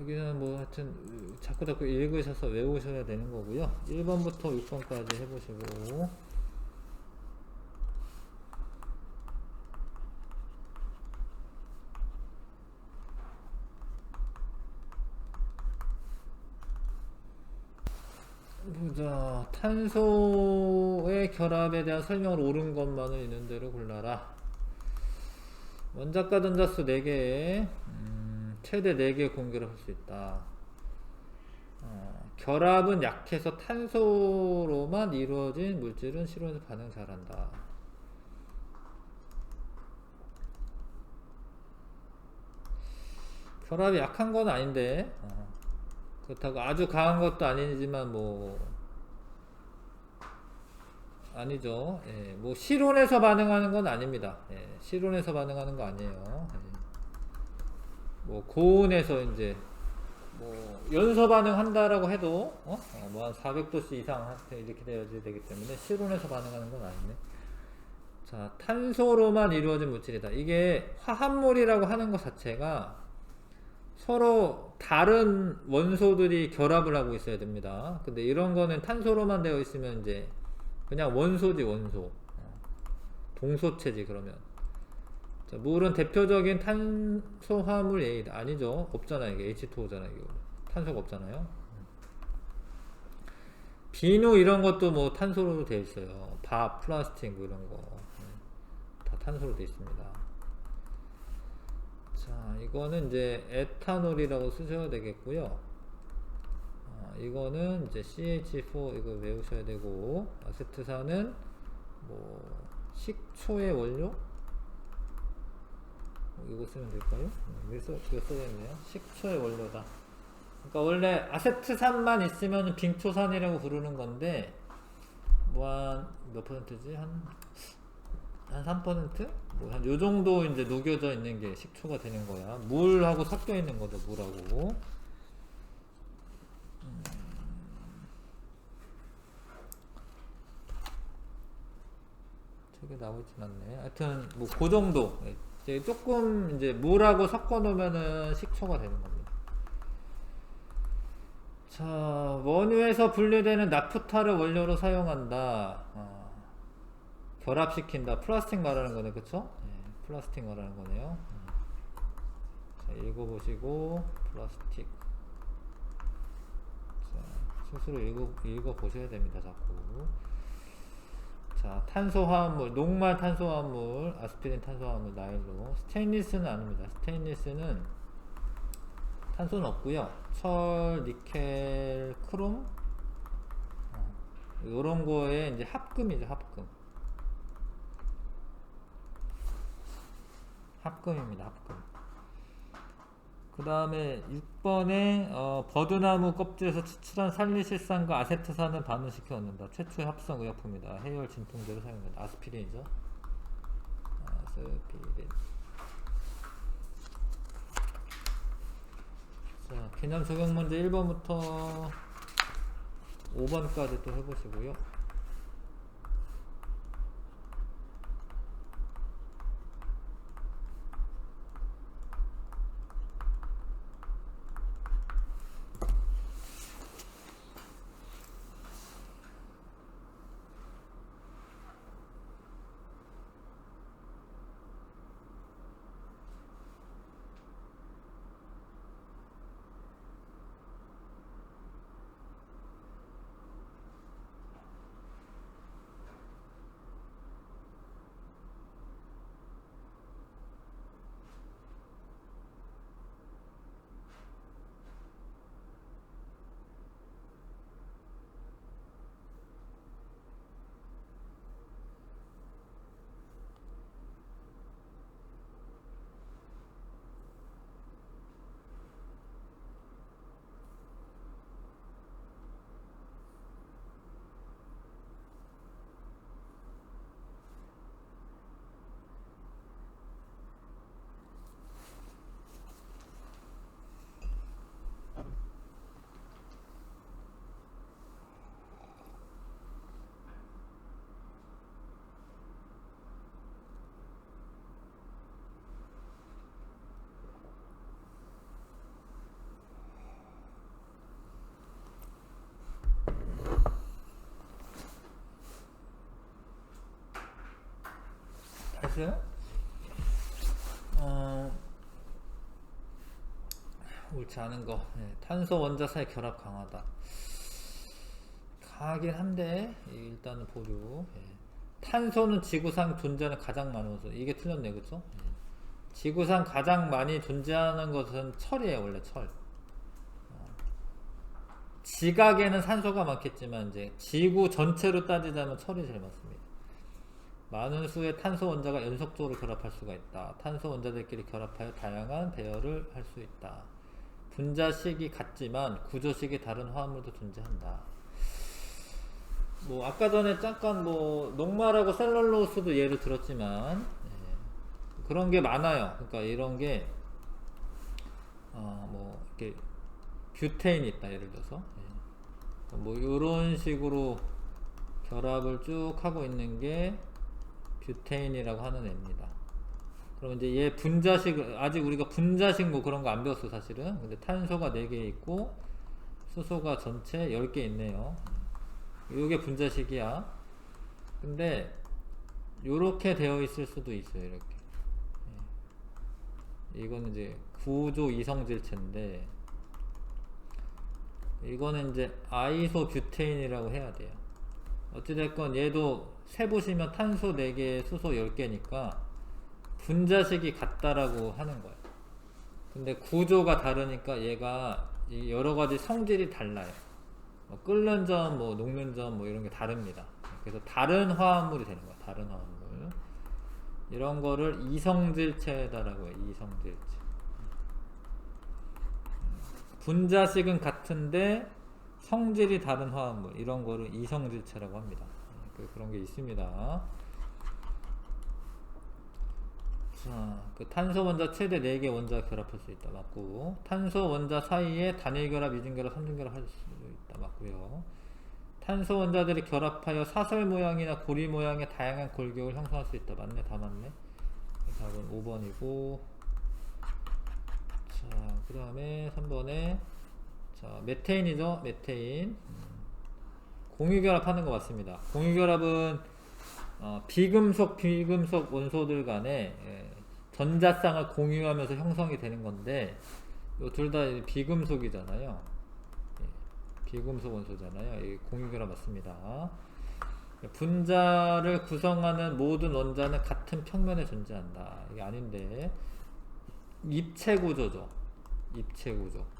여기는 뭐 하여튼 자꾸 읽으셔서 외우셔야 되는 거고요. 1번부터 6번까지 해보시고, 보자. 탄소의 결합에 대한 설명을 옳은 것만을 있는 대로 골라라. 원자과 전자수 4개, 최대 4개 공개를 할 수 있다. 결합은 약해서 탄소로만 이루어진 물질은 실온에서 반응 잘한다. 결합이 약한 건 아닌데, 그렇다고 아주 강한 것도 아니지만 뭐 아니죠. 예, 뭐 실온에서 반응하는 건 아닙니다. 예, 실온에서 반응하는 거 아니에요. 예. 뭐 고온에서 이제 뭐 연소 반응한다라고 해도 뭐 한 400도씨 이상 이렇게 되어야 되기 때문에 실온에서 반응하는 건 아니네. 자, 탄소로만 이루어진 물질이다. 이게 화합물이라고 하는 것 자체가 서로 다른 원소들이 결합을 하고 있어야 됩니다. 근데 이런 거는 탄소로만 되어 있으면 이제 그냥 원소지, 원소. 동소체지, 그러면. 자, 물은 대표적인 탄소화물 A다. 아니죠. 없잖아요. 이게 H2O잖아요. 이거. 탄소가 없잖아요. 비누 이런 것도 뭐 탄소로 되어 있어요. 밥, 플라스틱 뭐 이런 거. 다 탄소로 되어 있습니다. 자, 이거는 이제 에탄올이라고 쓰셔야 되겠고요. 이거는 이제 CH4 이거 외우셔야 되고, 아세트산은 뭐 식초의 원료? 이거 쓰면 될까요? 이거 써야겠네요. 식초의 원료다. 그러니까 원래 아세트산만 있으면 빙초산이라고 부르는 건데, 뭐 한 몇 퍼센트지? 한 3%? 뭐 한 요 정도 이제 녹여져 있는 게 식초가 되는 거야. 물하고 섞여 있는 거죠, 물하고. 저게 나오진 않네. 하여튼 뭐 그 정도. 이제 조금 이제 물하고 섞어 놓으면은 식초가 되는 겁니다. 자, 원유에서 분리되는 나프타를 원료로 사용한다. 결합시킨다. 플라스틱 말하는 거네, 그쵸? 네, 플라스틱 말하는 거네요. 자, 읽어보시고, 플라스틱. 자, 스스로 읽어보셔야 됩니다, 자꾸. 자, 탄소화합물, 녹말 탄소화합물, 아스피린 탄소화합물, 나일론. 스테인리스는 아닙니다. 스테인리스는 탄소는 없고요. 철, 니켈, 크롬, 요런 거에 이제 합금이죠, 합금. 합금입니다, 합금. 그 다음에 6번에 버드나무 껍질에서 추출한 살리실산과 아세트산을 반응시켜 얻는다. 최초의 합성 의약품이다. 해열 진통제로 사용된다. 아스피린이죠. 아스피린. 자, 개념 적용 문제 1번부터 5번까지 또 해보시고요. 글쎄, 옳지 않은 거. 네, 탄소 원자 사이 결합 강하다. 강하긴 한데 일단은 보류. 예. 탄소는 지구상 존재하는 가장 많은 원소. 이게 틀렸네, 그쵸? 예. 지구상 가장 많이 존재하는 것은 철이에요, 원래 철. 지각에는 산소가 많겠지만 이제 지구 전체로 따지자면 철이 제일 많습니다. 많은 수의 탄소 원자가 연속적으로 결합할 수가 있다. 탄소 원자들끼리 결합하여 다양한 배열을 할 수 있다. 분자식이 같지만 구조식이 다른 화합물도 존재한다. 뭐 아까 전에 잠깐 뭐 녹말하고 셀룰로스도 예를 들었지만 그런 게 많아요. 그러니까 이런 게 뭐 이렇게 뷰테인이 있다, 예를 들어서 뭐 이런 식으로 결합을 쭉 하고 있는 게 뷰테인이라고 하는 애입니다. 그럼 이제 얘 분자식, 아직 우리가 분자식 뭐 그런 거 안 배웠어 사실은. 근데 탄소가 4개 있고 수소가 전체 10개 있네요. 요게 분자식이야. 근데 요렇게 되어 있을 수도 있어요. 이렇게. 이거는 이제 구조 이성질체인데 이거는 이제 아이소뷰테인이라고 해야 돼요. 어찌됐건 얘도 세보시면 탄소 4개, 수소 10개니까 분자식이 같다라고 하는 거예요. 근데 구조가 다르니까 얘가 여러가지 성질이 달라요. 뭐 끓는 점, 뭐 녹는 점, 뭐 이런 게 다릅니다. 그래서 다른 화합물이 되는 거야. 다른 화합물. 이런 거를 이성질체다라고 해요. 이성질체. 분자식은 같은데 성질이 다른 화합물, 이런 거를 이성질체라고 합니다. 그런 게 있습니다. 자, 그 탄소 원자 최대 4개 원자 결합할 수 있다. 맞고. 탄소 원자 사이에 단일 결합, 이중 결합, 삼중 결합 할 수 있다. 맞고요. 탄소 원자들이 결합하여 사설 모양이나 고리 모양의 다양한 골격을 형성할 수 있다. 맞네, 다 맞네. 답은 5번이고. 자, 그 다음에 3번에 자, 메테인이죠. 메테인. 공유결합 하는 거 맞습니다. 공유결합은 비금속 원소들 간에 전자쌍을 공유하면서 형성이 되는 건데 요 둘 다 비금속이잖아요. 비금속 원소잖아요. 공유결합 맞습니다. 분자를 구성하는 모든 원자는 같은 평면에 존재한다. 이게 아닌데 입체구조죠. 입체구조.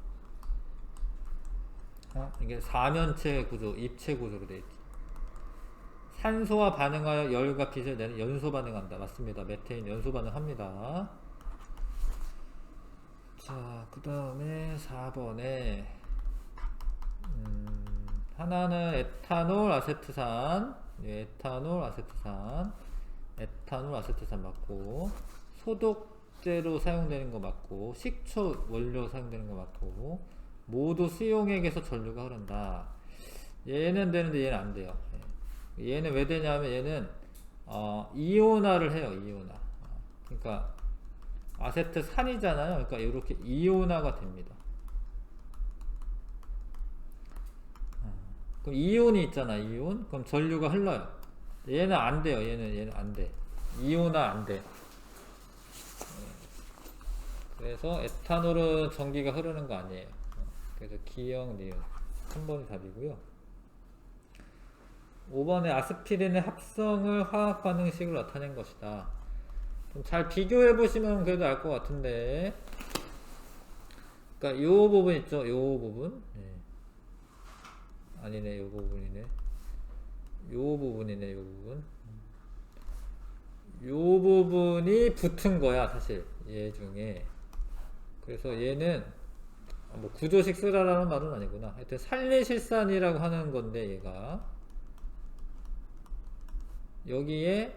이게 사면체 구조, 입체구조로 되어 있지. 산소와 반응하여 열과 빛을 내는 연소 반응한다. 맞습니다. 메테인 연소 반응합니다. 자, 그 다음에 4번에 하나는 에탄올, 아세트산, 에탄올, 아세트산 맞고, 소독제로 사용되는 거 맞고, 식초 원료 사용되는 거 맞고, 모두 수용액에서 전류가 흐른다. 얘는 되는데 얘는 안 돼요. 얘는 왜 되냐면 얘는 이온화를 해요. 이온화. 그러니까 아세트산이잖아요. 그러니까 이렇게 이온화가 됩니다. 그럼 이온이 있잖아. 이온. 그럼 전류가 흘러요. 얘는 안 돼요. 얘는 안 돼. 이온화 안 돼. 그래서 에탄올은 전기가 흐르는 거 아니에요. 그래서 기역, 니은 3번이 답이고요. 5번에 아스피린의 합성을 화학 반응식으로 나타낸 것이다. 좀 잘 비교해 보시면 그래도 알 것 같은데, 그러니까 요 부분 있죠? 요 부분. 아니네, 요 부분이네. 요 부분이네, 요 부분. 요 부분이 붙은 거야, 사실. 얘 중에. 그래서 얘는 뭐 구조식 쓰라라는 말은 아니구나. 하여튼 살리실산이라고 하는 건데 얘가 여기에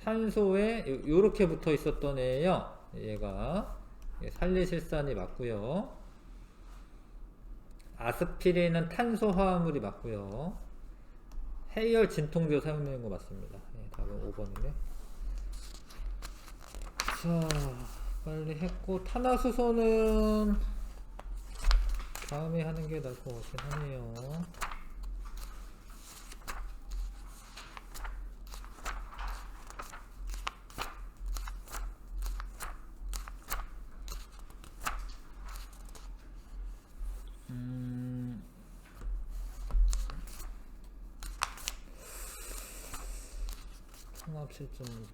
산소에 요렇게 붙어 있었던 애예요. 얘가 살리실산이 맞고요. 아스피린은 탄소 화합물이 맞고요. 해열 진통제로 사용되는 거 맞습니다. 답은 5번이네. 자, 빨리 했고, 탄화수소는 다음에 하는 게 나을 것 같긴 하네요. 통합 실전 문제.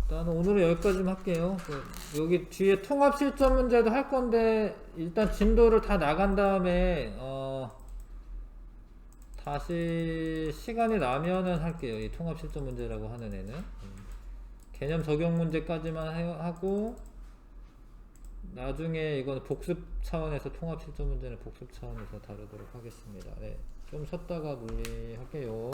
일단 오늘은 여기까지만 할게요. 여기 뒤에 통합 실전 문제도 할 건데 일단 진도를 다 나간 다음에 다시 시간이 나면은 할게요. 이 통합 실전 문제라고 하는 애는 개념 적용 문제까지만 하고 나중에 이건 복습 차원에서 통합 실전 문제는 복습 차원에서 다루도록 하겠습니다. 네, 좀 쉬었다가 물리할게요.